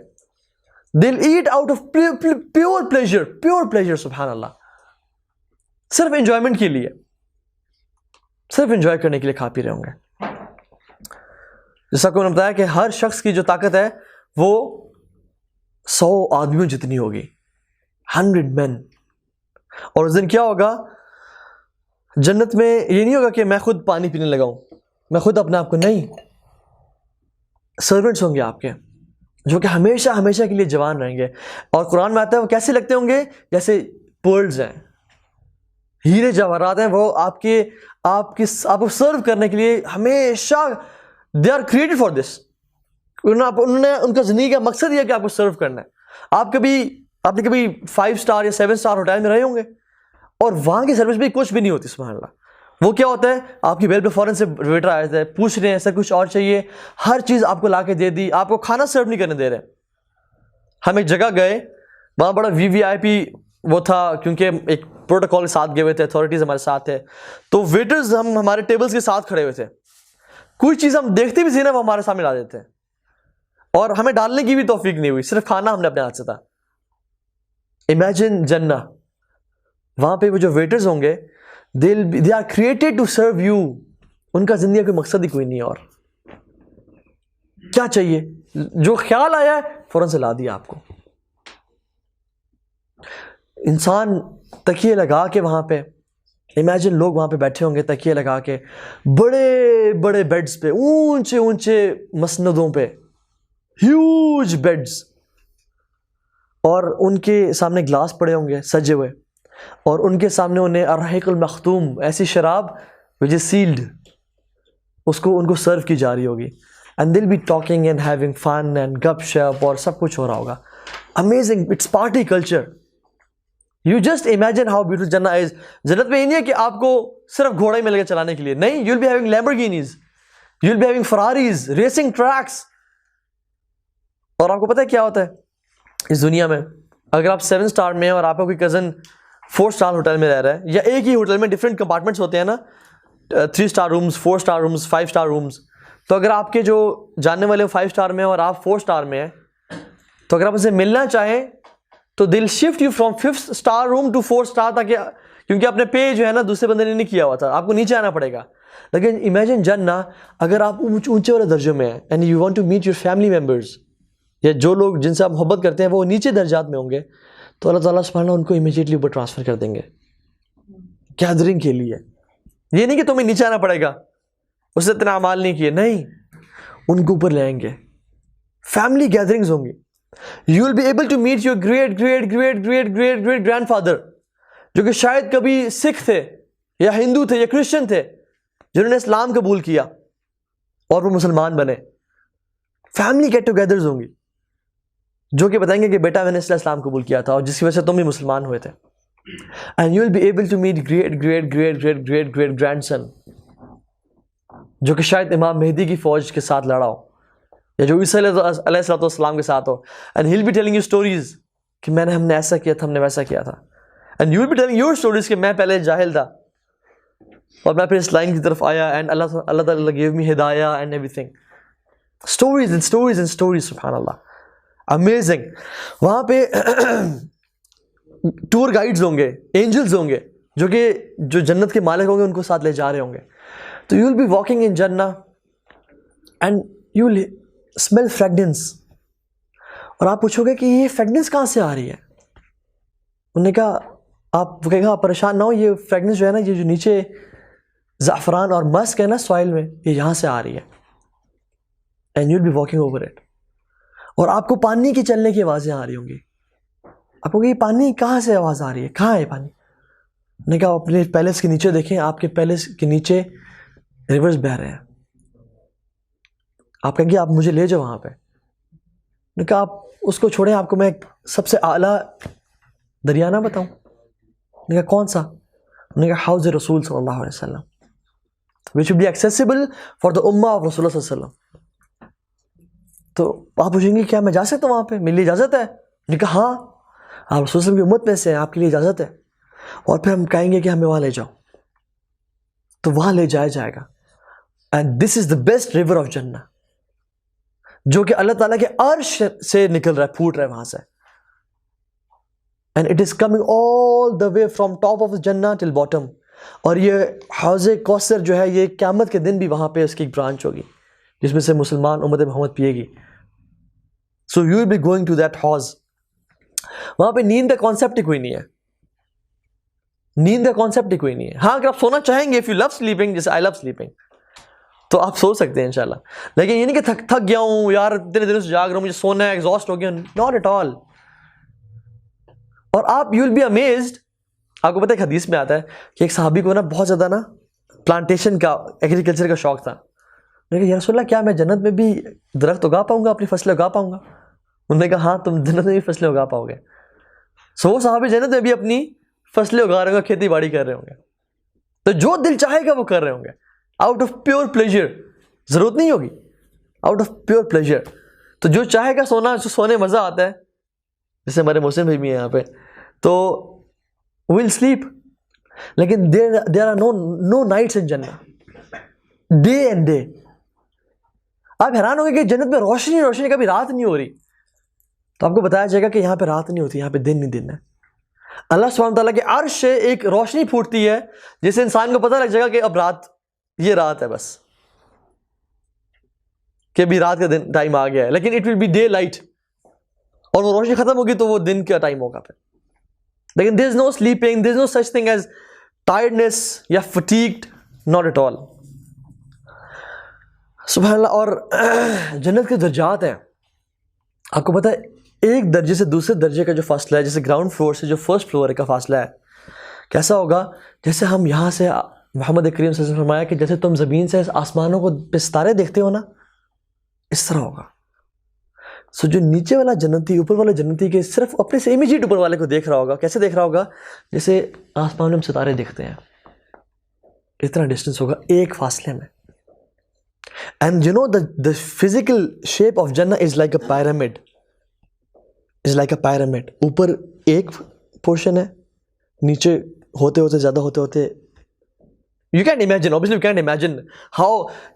they'll eat out of pure pleasure, سبحان اللہ. صرف انجوائمنٹ کے لیے, صرف انجوائے کرنے کے لیے کھا پی رہے ہوں گے. جیسا کہ انہوں نے بتایا کہ ہر شخص کی جو طاقت ہے وہ 100 آدمیوں جتنی ہوگی, 100 men. اور اس دن کیا ہوگا جنت میں؟ یہ نہیں ہوگا کہ میں خود پانی پینے لگا ہوں, میں خود اپنے آپ کو, نہیں, سرونٹس ہوں گے آپ کے جو کہ ہمیشہ ہمیشہ کے لیے جوان رہیں گے. اور قرآن میں آتا ہے وہ کیسے لگتے ہوں گے؟ جیسے پرلز ہیں, ہیرے جواہرات ہیں. وہ آپ کو سرو کرنے کے لیے ہمیشہ, they are created for this. انہوں نے ان کا زندگی کا مقصد یہ ہے کہ آپ کو سرو کرنا ہے. آپ نے کبھی 5 اسٹار یا 7 اسٹار ہوٹل میں رہے ہوں گے اور وہاں کی سروس بھی کچھ بھی نہیں ہوتی, سبحان اللہ. وہ کیا ہوتا ہے, آپ کی بیل پہ فوراً سے ویٹر آئے تھے, پوچھ رہے ہیں سر کچھ اور چاہیے, ہر چیز آپ کو لا کے دے دی, آپ کو کھانا سرو نہیں کرنے دے رہے. ہم ایک جگہ گئے, وہاں بڑا VIP وہ تھا, کیونکہ ایک پروٹوکال کے ساتھ گئے ہوئے تھے, اتھارٹیز ہمارے ساتھ تھے, تو ویٹرز ہم ہمارے ٹیبلز کے ساتھ کھڑے ہوئے تھے. کوئی چیز ہم دیکھتے بھی تھے نا وہ ہمارے سامنے لا دیتے ہیں, اور ہمیں ڈالنے کی بھی توفیق نہیں ہوئی, صرف کھانا ہم نے اپنے ہاتھ سے تھا. امیجن جنہ, وہاں پہ وہ جو ویٹرز ہوں گے, they are created to serve you. ان کا زندگی کا کوئی مقصد ہی کوئی نہیں. اور کیا چاہیے, جو خیال آیا ہے فوراً سے لا دیا آپ کو. انسان تکیے لگا کے وہاں پہ, امیجن لوگ وہاں پہ بیٹھے ہوں گے تکیے لگا کے, بڑے بڑے بیڈز پہ, اونچے مسندوں پہ, ہیوج بیڈز, اور ان کے سامنے گلاس پڑے ہوں گے سجے ہوئے, اور ان کے سامنے انہیں الرحیق المختوم, ایسی شراب which is sealed, اس کو ان کو سرو کی جا رہی ہوگی. and they'll be talking and having fun and گپ شپ, اور سب کچھ ہو رہا ہوگا. amazing, it's party culture. you just imagine how beautiful Jannah is. جنت میں یہ نہیں ہے کہ آپ کو صرف گھوڑا ہی ملے گا چلانے کے لیے, نہیں, you'll be having Lamborghinis, you'll be having Ferraris, racing tracks. اور آپ کو پتہ ہے کیا ہوتا ہے اس دنیا میں, اگر آپ 7 اسٹار میں ہیں اور آپ کا کوئی کزن 4 اسٹار ہوٹل میں رہ رہا ہے, یا ایک ہی ہوٹل میں ڈفرینٹ کمپارٹمنٹس ہوتے ہیں نا, 3 star rooms, 4 star rooms, 5 star rooms, تو اگر آپ کے جو جاننے والے 5 اسٹار میں ہیں اور آپ 4 اسٹار میں ہیں, تو اگر آپ اسے ملنا چاہیں تو دل shift you from 5th star room to 4 star, تاکہ, کیونکہ آپ نے پے جو ہے نا دوسرے بندے نے نہیں کیا ہوا تھا, آپ کو نیچے آنا پڑے گا. لیکن امیجن جنہ, اگر آپ اونچے والے درجوں میں ہیں and you want to meet your family members, یا جو لوگ جن سے آپ محبت کرتے ہیں وہ نیچے درجات میں ہوں گے, تو اللہ تعالیٰ سبحانہ ان کو امیجیٹلی اوپر ٹرانسفر کر دیں گے گیدرنگ کے لیے. یہ نہیں کہ تمہیں نیچے آنا پڑے گا, اس سے اتنا اعمال نہیں کیے, نہیں, ان کو اوپر لے آئیں گے. فیملی گیدرنگز ہوں گی. You will be able to meet your great great great great great great grandfather, جو کہ شاید کبھی سکھ تھے یا ہندو تھے یا کرسچن تھے, جنہوں نے اسلام قبول کیا اور وہ مسلمان بنے. فیملی گیٹ ٹوگیدرز ہوں گی جو کہ بتائیں گے کہ بیٹا میں نے اسلام قبول کیا تھا اور جس کی وجہ سے تم بھی مسلمان ہوئے تھے. And you will be able to meet great great great great great great grandson, جو کہ شاید امام مہدی کی فوج کے ساتھ لڑا ہو, یا جو عیسیٰ علیہ السلام کے ساتھ ہو. And he will be telling you stories کہ ہم نے ایسا کیا تھا, ہم نے ویسا کیا تھا. And you will be telling your stories کہ میں پہلے جاہل تھا اور میں پھر اس لائن کی طرف آیا, اینڈ اللہ تعالیٰ گیو می ہدایہ and everything. Stories and stories and stories, سبحان اللہ, امیزنگ. وہاں پہ ٹور گائیڈز ہوں گے, اینجلز ہوں گے, جو جنت کے مالک ہوں گے, ان کو ساتھ لے جا رہے ہوں گے. تو you will be walking in جنہ and you will smell fragrance, اور آپ پوچھو گے کہ یہ فریگننس کہاں سے آ رہی ہے. انہوں نے کہا, آپ کہے گا پریشان نہ ہو, یہ فریگننس جو ہے نا, یہ جو نیچے زعفران اور مسک ہے نا سوائل میں, یہ یہاں سے آ رہی ہے. And you will be walking over it, اور آپ کو پانی کی چلنے کی آوازیں آ رہی ہوں گی. آپ کو کہ یہ پانی کہاں سے آواز آ رہی ہے, کہاں ہے پانی؟ نے کہا اپنے پیلس کے نیچے دیکھیں, آپ کے پیلس کے نیچے ریورز بہ رہے ہیں. آپ کہیں گے آپ مجھے لے جاؤ وہاں پہ. نے کہا آپ اس کو چھوڑیں, آپ کو میں سب سے اعلیٰ دریا نہ بتاؤں؟ نے کہا کون سا؟ نے کہا حوض رسول صلی اللہ علیہ وسلم, which will be accessible for the ummah of رسول اللہ صلی اللہ علیہ وسلم. تو آپ پوچھیں گے کیا میں جا سکتا ہوں وہاں پہ, میرے لیے اجازت ہے؟ نے کہا ہاں, آپ رسول اللہ کی امت میں سے ہیں, آپ کے لیے اجازت ہے. اور پھر ہم کہیں گے کہ ہمیں وہاں لے جاؤ, تو وہاں لے جایا جائے گا. And this is the best river of جنہ, جو کہ اللہ تعالیٰ کے عرش سے نکل رہا ہے, پھوٹ رہا ہے وہاں سے. And it is coming all the way from top of جنہ ٹل باٹم. اور یہ حوض کوثر جو ہے یہ قیامت کے دن بھی وہاں پہ اس کی ایک برانچ ہوگی جس میں سے مسلمان امت محمد پیے گی. So you will be going to that حوض. وہاں پہ نیند کا کانسیپٹ ہی کوئی نہیں ہے, نیند کا کانسیپٹ ہی کوئی نہیں ہے. ہاں اگر آپ سونا چاہیں گے, if you love sleeping, جیسے I love sleeping, تو آپ سو سکتے ہیں انشاءاللہ. لیکن یہ نہیں کہ تھک گیا ہوں یار, اتنے دنوں سے جاگ رہا ہوں, مجھے سونا ہے, ایگزاسٹ ہو گیا. Not at all. اور آپ یو ول بی امیزڈ. آپ کو پتہ ہے ایک حدیث میں آتا ہے کہ ایک صحابی کو نا بہت زیادہ نا پلانٹیشن کا, ایگریکلچر کا شوق تھا. میں نے کہا یا رسول اللہ کیا میں جنت میں بھی درخت اگا پاؤں گا, اپنی فصلیں اگا پاؤں گا؟ انہوں نے کہا ہاں تم جنت میں بھی فصلیں اگا پاؤ گے. سو وہ صحابی جنت میں بھی اپنی فصلیں اگا رہے ہوں گے, کھیتی باڑی کر رہے ہوں گے. تو جو دل چاہے گا وہ کر رہے ہوں گے, آؤٹ آف پیور پلیجر. ضرورت نہیں ہوگی, آؤٹ آف پیور پلیجر. تو جو چاہے گا سونا, جو سونے مزہ آتا ہے, جیسے ہمارے محسن بھائی بھی ہیں یہاں پہ, تو ول سلیپ. لیکن دیر آر نو نائٹس ان جنہ, ڈے اینڈ ڈے. آپ حیران ہوں گے کہ جنت میں روشنی روشنی, کبھی رات نہیں ہو رہی. تو آپ کو بتایا جائے گا کہ یہاں پہ رات نہیں ہوتی, یہاں پہ دن ہی دن ہے. اللہ سبحانہ تعالیٰ کے عرش سے ایک روشنی پھوٹتی ہے جس سے انسان کو پتہ لگ جائے گا کہ اب رات, یہ رات ہے بس, کہ ابھی رات کا دن ٹائم آ گیا ہے. لیکن it will B day light, اور وہ روشنی ختم ہوگی تو وہ دن کا ٹائم ہوگا پھر. لیکن دیر از نو سلیپنگ, دیر از نو سچ تھنگ ایز ٹائرڈنس یا فٹیگڈ, ناٹ ایٹ آل. سبحان اللہ. اور جنت کے درجات ہیں. آپ کو پتہ ہے ایک درجے سے دوسرے درجے کا جو فاصلہ ہے, جیسے گراؤنڈ فلور سے جو فرسٹ فلور کا فاصلہ ہے, کیسا ہوگا؟ جیسے ہم یہاں سے, محمد کریم صلی اللہ علیہ وسلم نے فرمایا کہ جیسے تم زمین سے آسمانوں کو پہ ستارے دیکھتے ہو نا, اس طرح ہوگا. سو جو نیچے والا جنتی, اوپر والا جنتی کے صرف اپنے سے امیجیٹ اوپر والے کو دیکھ رہا ہوگا. کیسے دیکھ رہا ہوگا؟ جیسے آسمان میں ہم ستارے دیکھتے ہیں, اتنا ڈسٹینس ہوگا ایک فاصلے میں. And you know the physical shape of Jannah is like a pyramid. is like a pyramid. اوپر ایک پورشن ہے, نیچے ہوتے ہوتے زیادہ ہوتے ہوتے, you can't imagine, obviously you can't imagine how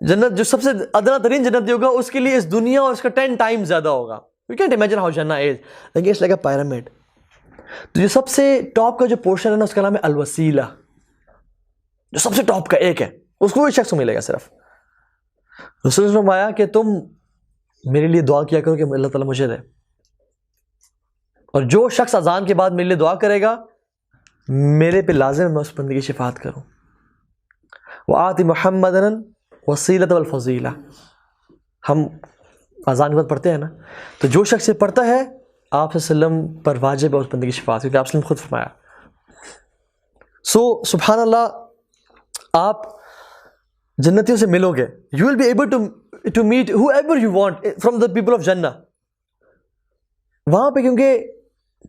جنت جو سب سے ادنا ترین جنت ہوگا اس کے لیے اس دنیا اور اس کا 10 times زیادہ ہوگا. you can't imagine how Jannah is. لیکن it's like a pyramid. تو جو سب سے ٹاپ کا جو پورشن ہے نا, اس کا نام ہے الوسیلہ. جو سب سے ٹاپ کا ایک ہے, اس کو ایک شخص ملے گا صرف. رسول نے فرمایا کہ تم میرے لیے دعا کیا کرو کہ اللہ تعالیٰ مجھے دے, اور جو شخص اذان کے بعد میرے لیے دعا کرے گا میرے پہ لازم ہے میں اس بندے کی شفاعت کروں. وآت محمدًا وسیلۃ والفضیلہ, ہم اذان کے بعد پڑھتے ہیں نا, تو جو شخص یہ پڑھتا ہے آپ صلی اللہ علیہ وسلم پر واجب ہے اس بندے کی شفاعت, کیونکہ آپ صلی اللہ علیہ وسلم خود فرمایا. سو سبحان اللہ, آپ جنتیوں سے ملو گے. You will be able to meet whoever you want from the people of جنہ. وہاں پہ کیونکہ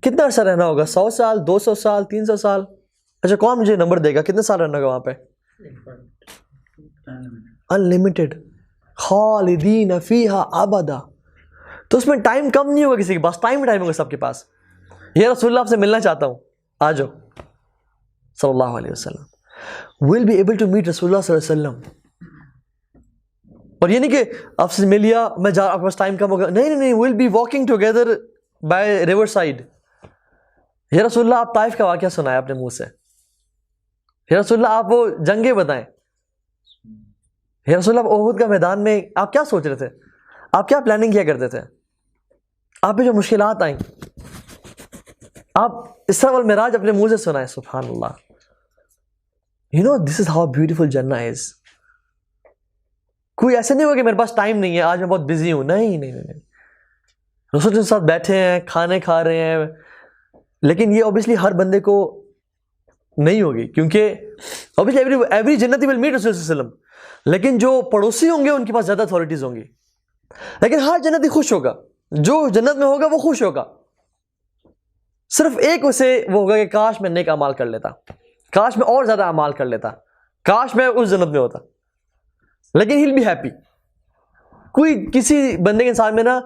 کتنا عرصہ رہنا ہوگا, 100 سال, 200 سال, 300 سال. اچھا کون مجھے نمبر دے گا کتنے سال رہنا ہوگا وہاں پہ؟ انلمیٹڈ, خالدین فیہا ابدا. تو اس میں ٹائم کم نہیں ہوگا کسی کے پاس, ٹائم ہوگا سب کے پاس. یہ رسول اللہ آپ سے ملنا چاہتا ہوں, آ جاؤ صلی اللہ علیہ وسلم. we'll be able to meet رسول اللہ صلی اللہ علیہ وسلم. اور یہ نہیں کہ آپ سے مل لیا میں جا, آپ کے پاس ٹائم کم ہوگا, نہیں, we'll be walking together by river side. یا رسول اللہ آپ طائف کا واقعہ سنائیں اپنے منہ سے. یا رسول اللہ آپ وہ جنگیں بتائیں. یا رسول اللہ احد کا میدان میں آپ کیا سوچ رہے تھے, آپ کیا پلاننگ کیا کرتے تھے, آپ پہ جو مشکلات آئیں, آپ اسراء والمعراج اپنے منہ سے سنائیں. سبحان اللہ. You know this is how beautiful Jannah is. کوئی ایسا نہیں ہوگا کہ میرے پاس ٹائم نہیں ہے, آج میں بہت بزی ہوں. نہیں, رسول کے ساتھ بیٹھے ہیں, کھانے کھا رہے ہیں, لیکن یہ اوبیسلی ہر بندے کو نہیں ہوگی، کیونکہ اوبیسلی ایوری جنتی ول میٹ رسول صلی اللہ علیہ وسلم، لیکن جو پڑوسی ہوں گے ان کے پاس زیادہ اتھارٹیز ہوں گی. لیکن ہر جنتی خوش ہوگا، جو جنت میں ہوگا وہ خوش ہوگا. صرف ایک اسے وہ ہوگا کہ کاش میں نیک اعمال کر لیتا، کاش میں اور زیادہ اعمال کر لیتا، کاش میں اس جنت میں ہوتا. لیکن he'll be happy. کوئی کسی بندے کے انسان میں نا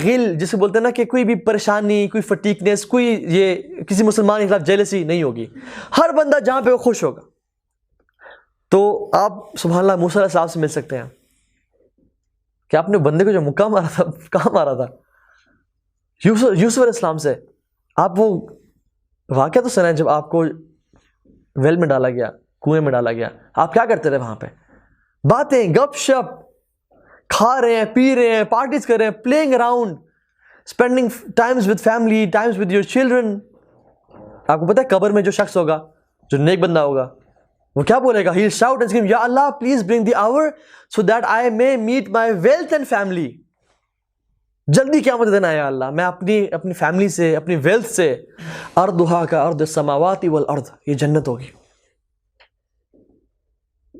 غل جسے بولتے ہیں نا، کہ کوئی بھی پریشانی، کوئی فٹیکنس، کوئی یہ کسی مسلمان کے خلاف جیلسی نہیں ہوگی. ہر بندہ جہاں پہ وہ خوش ہوگا. تو آپ سبحان اللہ موسیٰ علیہ السلام سے مل سکتے ہیں کہ آپ نے بندے کو جو مکہ مارا تھا، کہاں مارا تھا؟ یوسف علیہ السلام سے آپ وہ واقعہ تو سنیں جب آپ کو ویل میں ڈالا گیا، کنویں میں ڈالا گیا، آپ کیا کرتے رہے وہاں پہ؟ باتیں، گپ شپ، کھا رہے ہیں، پی رہے ہیں، پارٹیز کر رہے ہیں، playing around, spending Times with family, Times with your children. آپ کو پتہ ہے قبر میں جو شخص ہوگا، جو نیک بندہ ہوگا، وہ کیا بولے گا؟ He'll shout and scream, یا اللہ please bring the hour so that I may meet my wealth and family. جلدی قیامت دن آیا اللہ، میں اپنی فیملی سے، اپنی ویلتھ سے، ارضھا کا ارض السماوات والارض، یہ جنت ہوگی.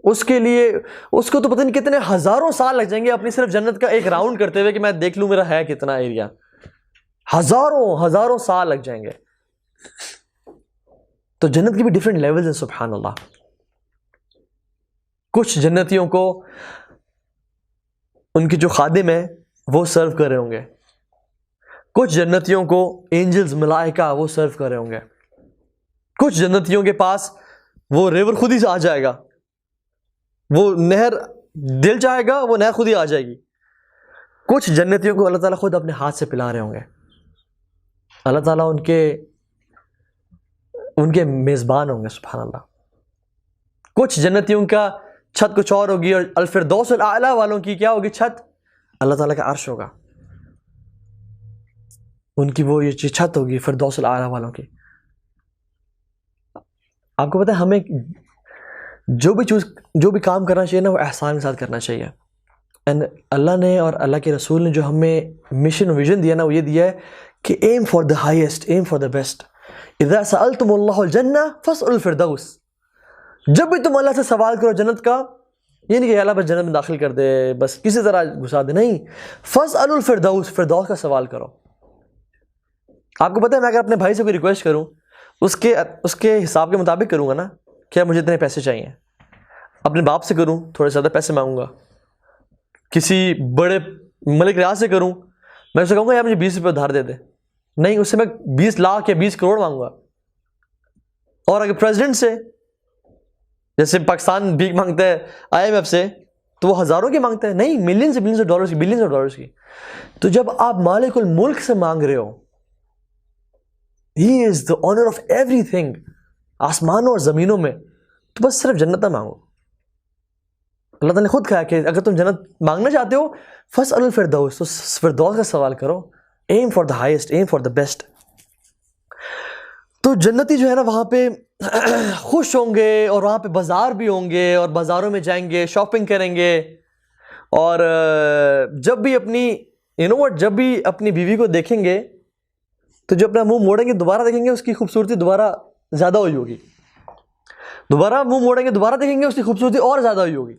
اس کے لیے اس کو تو پتہ نہیں کتنے ہزاروں سال لگ جائیں گے اپنی صرف جنت کا ایک راؤنڈ کرتے ہوئے کہ میں دیکھ لوں میرا ہے کتنا ایریا. ہزاروں سال لگ جائیں گے. تو جنت کی بھی ڈفرینٹ لیولز ہیں سبحان اللہ. کچھ جنتیوں کو ان کے جو خادم ہیں وہ سرو کر رہے ہوں گے، کچھ جنتیوں کو اینجلز ملائکہ وہ سرو کر رہے ہوں گے، کچھ جنتیوں کے پاس وہ ریور خود ہی سے آ جائے گا، وہ نہر دل چاہے گا وہ نہر خود ہی آ جائے گی. کچھ جنتیوں کو اللہ تعالیٰ خود اپنے ہاتھ سے پلا رہے ہوں گے. اللہ تعالیٰ ان کے میزبان ہوں گے سبحان اللہ. کچھ جنتیوں کا چھت کچھ اور ہوگی، اور الفردوس الاعلیٰ والوں کی کیا ہوگی چھت؟ اللہ تعالیٰ کا عرش ہوگا. ان کی وہ یہ چھت ہوگی فردوس الاعلیٰ والوں کی. آپ کو پتہ ہے ہمیں جو بھی کام کرنا چاہیے نا وہ احسان کے ساتھ کرنا چاہیے. اینڈ اللہ نے اور اللہ کے رسول نے جو ہمیں مشن ویژن دیا نا وہ یہ دیا ہے کہ aim for the highest, aim for the best. اذا سألتم اللہ الجنہ فاسألوا الفردوس. جب بھی تم اللہ سے سوال کرو جنت کا، یہ نہیں کہ اللہ بس جنت میں داخل کر دے، بس کسی طرح گھسا دے، نہیں، فاسألوا الفردوس، فردوس کا سوال کرو. آپ کو پتہ ہے میں اگر اپنے بھائی سے کوئی ریکویسٹ کروں اس کے حساب کے مطابق کروں گا نا، کیا مجھے اتنے پیسے چاہیے. اپنے باپ سے کروں تھوڑے زیادہ پیسے مانگوں گا، کسی بڑے ملک ریاض سے کروں میں اسے کہوں گا یار مجھے 20 روپے ادھار دے دے، نہیں، اس سے میں 20 لاکھ یا 20 کروڑ مانگوں گا. اور اگر پریزیڈنٹ سے، جیسے پاکستان بھیک مانگتا ہے IMF سے، تو وہ ہزاروں کی مانگتا ہے، نہیں، ملینز آف ڈالرز کی، بلینز آف ڈالرز کی. تو جب آپ مالک الملک سے مانگ رہے ہو، He is the owner of everything، آسمانوں اور زمینوں میں، تو بس صرف جنت نہ مانگو. اللہ تعالیٰ نے خود کہا کہ اگر تم جنت مانگنا چاہتے ہو فاسألوا الفردوس، تو فردوس کا سوال کرو. aim for the highest، aim for the best. تو جنتی جو ہے نا وہاں پہ خوش ہوں گے، اور وہاں پہ بازار بھی ہوں گے، اور بازاروں میں جائیں گے، شاپنگ کریں گے. اور جب بھی اپنی بیوی کو دیکھیں گے تو جو اپنا منہ موڑیں گے دوبارہ دیکھیں گے اس کی خوبصورتی دوبارہ زیادہ ہوئی ہوگی. دوبارہ منہ موڑیں گے دوبارہ دیکھیں گے اس کی خوبصورتی اور زیادہ ہوئی ہوگی.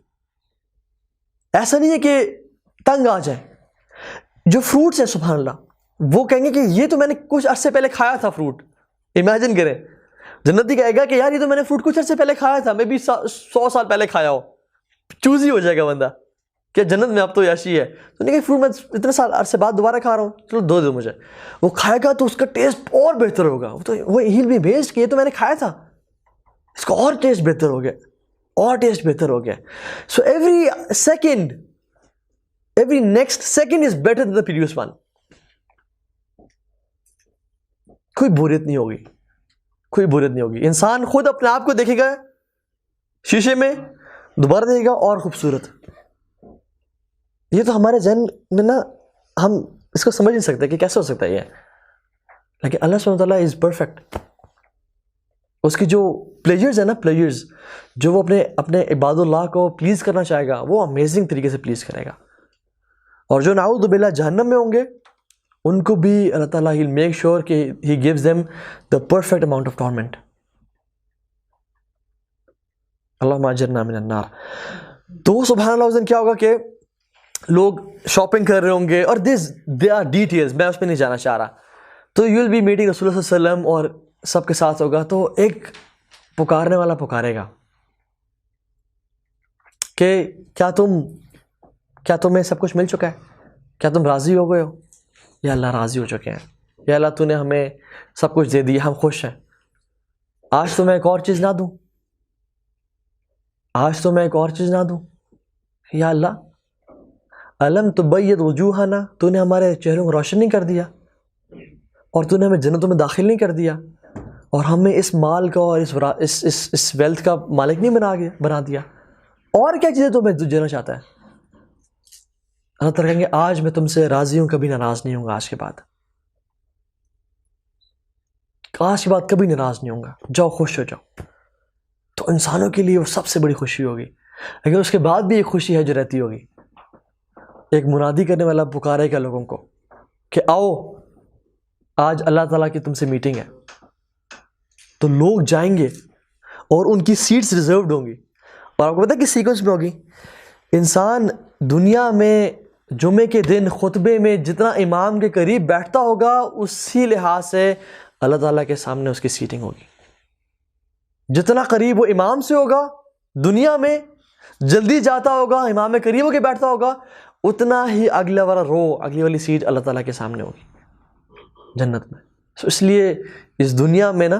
ایسا نہیں ہے کہ تنگ آ جائیں. جو فروٹس ہیں سبحان اللہ، وہ کہیں گے کہ یہ تو میں نے کچھ عرصے پہلے کھایا تھا فروٹ. امیجن کریں، جنتی کہے گا کہ یار یہ تو میں نے فروٹ کچھ عرصے پہلے کھایا تھا، میں بھی 100 سال پہلے کھایا ہو. چوزی ہو جائے گا بندہ کہ جنت میں اب تو یاشی ہے. تو نہیں کہ فروٹ میں اتنے سال عرصے بعد دوبارہ کھا رہا ہوں، چلو دو مجھے. وہ کھائے گا تو اس کا ٹیسٹ اور بہتر ہوگا. وہ ہیل بھی بیسڈ کہ یہ تو میں نے کھایا تھا، اس کا اور ٹیسٹ بہتر ہو گیا، اور ٹیسٹ بہتر ہو گیا. So every next second is better than the previous one. کوئی بوریت نہیں ہوگی، کوئی بوریت نہیں ہوگی. انسان خود اپنے آپ کو دیکھے گا شیشے میں، دوبارہ دیکھے گا اور خوبصورت. یہ تو ہمارے ذہن میں نا ہم اس کو سمجھ نہیں سکتے کہ کیسے ہو سکتا ہے یہ. لیکن اللہ سبحانہ وتعالیٰ از پرفیکٹ. اس کی جو پلیجرز ہیں نا، پلیجرز جو وہ اپنے عباد اللہ کو پلیز کرنا چاہے گا وہ امیزنگ طریقے سے پلیز کرے گا. اور جو نعوذ باللہ جہنم میں ہوں گے ان کو بھی اللہ تعالیٰ he'll make sure کہ he gives them the perfect amount of torment. اللہم اجرنا من النار. تو سبحان اللہ اس دن کیا ہوگا کہ لوگ شاپنگ کر رہے ہوں گے اور there are details, میں اس پہ نہیں جانا چاہ رہا. تو you will be meeting رسول اللہ صلی اللہ علیہ وسلم اور سب کے ساتھ ہوگا. تو ایک پکارنے والا پکارے گا کہ کیا تمہیں سب کچھ مل چکا ہے؟ کیا تم راضی ہو گئے ہو؟ یا اللہ راضی ہو چکے ہیں. یا اللہ تو نے ہمیں سب کچھ دے دیا, ہم خوش ہیں. آج تو میں ایک اور چیز نہ دوں؟ آج تو میں ایک اور چیز نہ دوں؟ یا اللہ الم تبید وجوہنا, تو نے ہمارے چہروں کو روشن نہیں کر دیا, اور تو نے ہمیں جنتوں میں داخل نہیں کر دیا, اور ہمیں اس مال کا اور اس ویلتھ کا مالک نہیں بنا دیا. اور کیا چیزیں تمہیں دینا چاہتا ہے؟ اللہ تعالیٰ کہیں گے آج میں تم سے راضی ہوں, کبھی ناراض نہیں ہوں گا. آج کے بعد کبھی ناراض نہیں ہوں گا. جاؤ خوش ہو جاؤ. تو انسانوں کے لیے وہ سب سے بڑی خوشی ہوگی. لیکن اس کے بعد بھی ایک خوشی ہے جو رہتی ہوگی. ایک منادی کرنے والا پکارے گا لوگوں کو کہ آؤ آج اللہ تعالیٰ کی تم سے میٹنگ ہے. تو لوگ جائیں گے اور ان کی سیٹس ریزروڈ ہوں گی. اور آپ کو پتہ ہے کس سیکوینس میں ہوگی؟ انسان دنیا میں جمعے کے دن خطبے میں جتنا امام کے قریب بیٹھتا ہوگا اسی لحاظ سے اللہ تعالیٰ کے سامنے اس کی سیٹنگ ہوگی. جتنا قریب وہ امام سے ہوگا دنیا میں, جلدی جاتا ہوگا, امام کے قریب ہو کے بیٹھتا ہوگا, اتنا ہی اگلا والا اگلی والی سیٹ اللہ تعالیٰ کے سامنے ہوگی جنت میں. اس لیے اس دنیا میں نا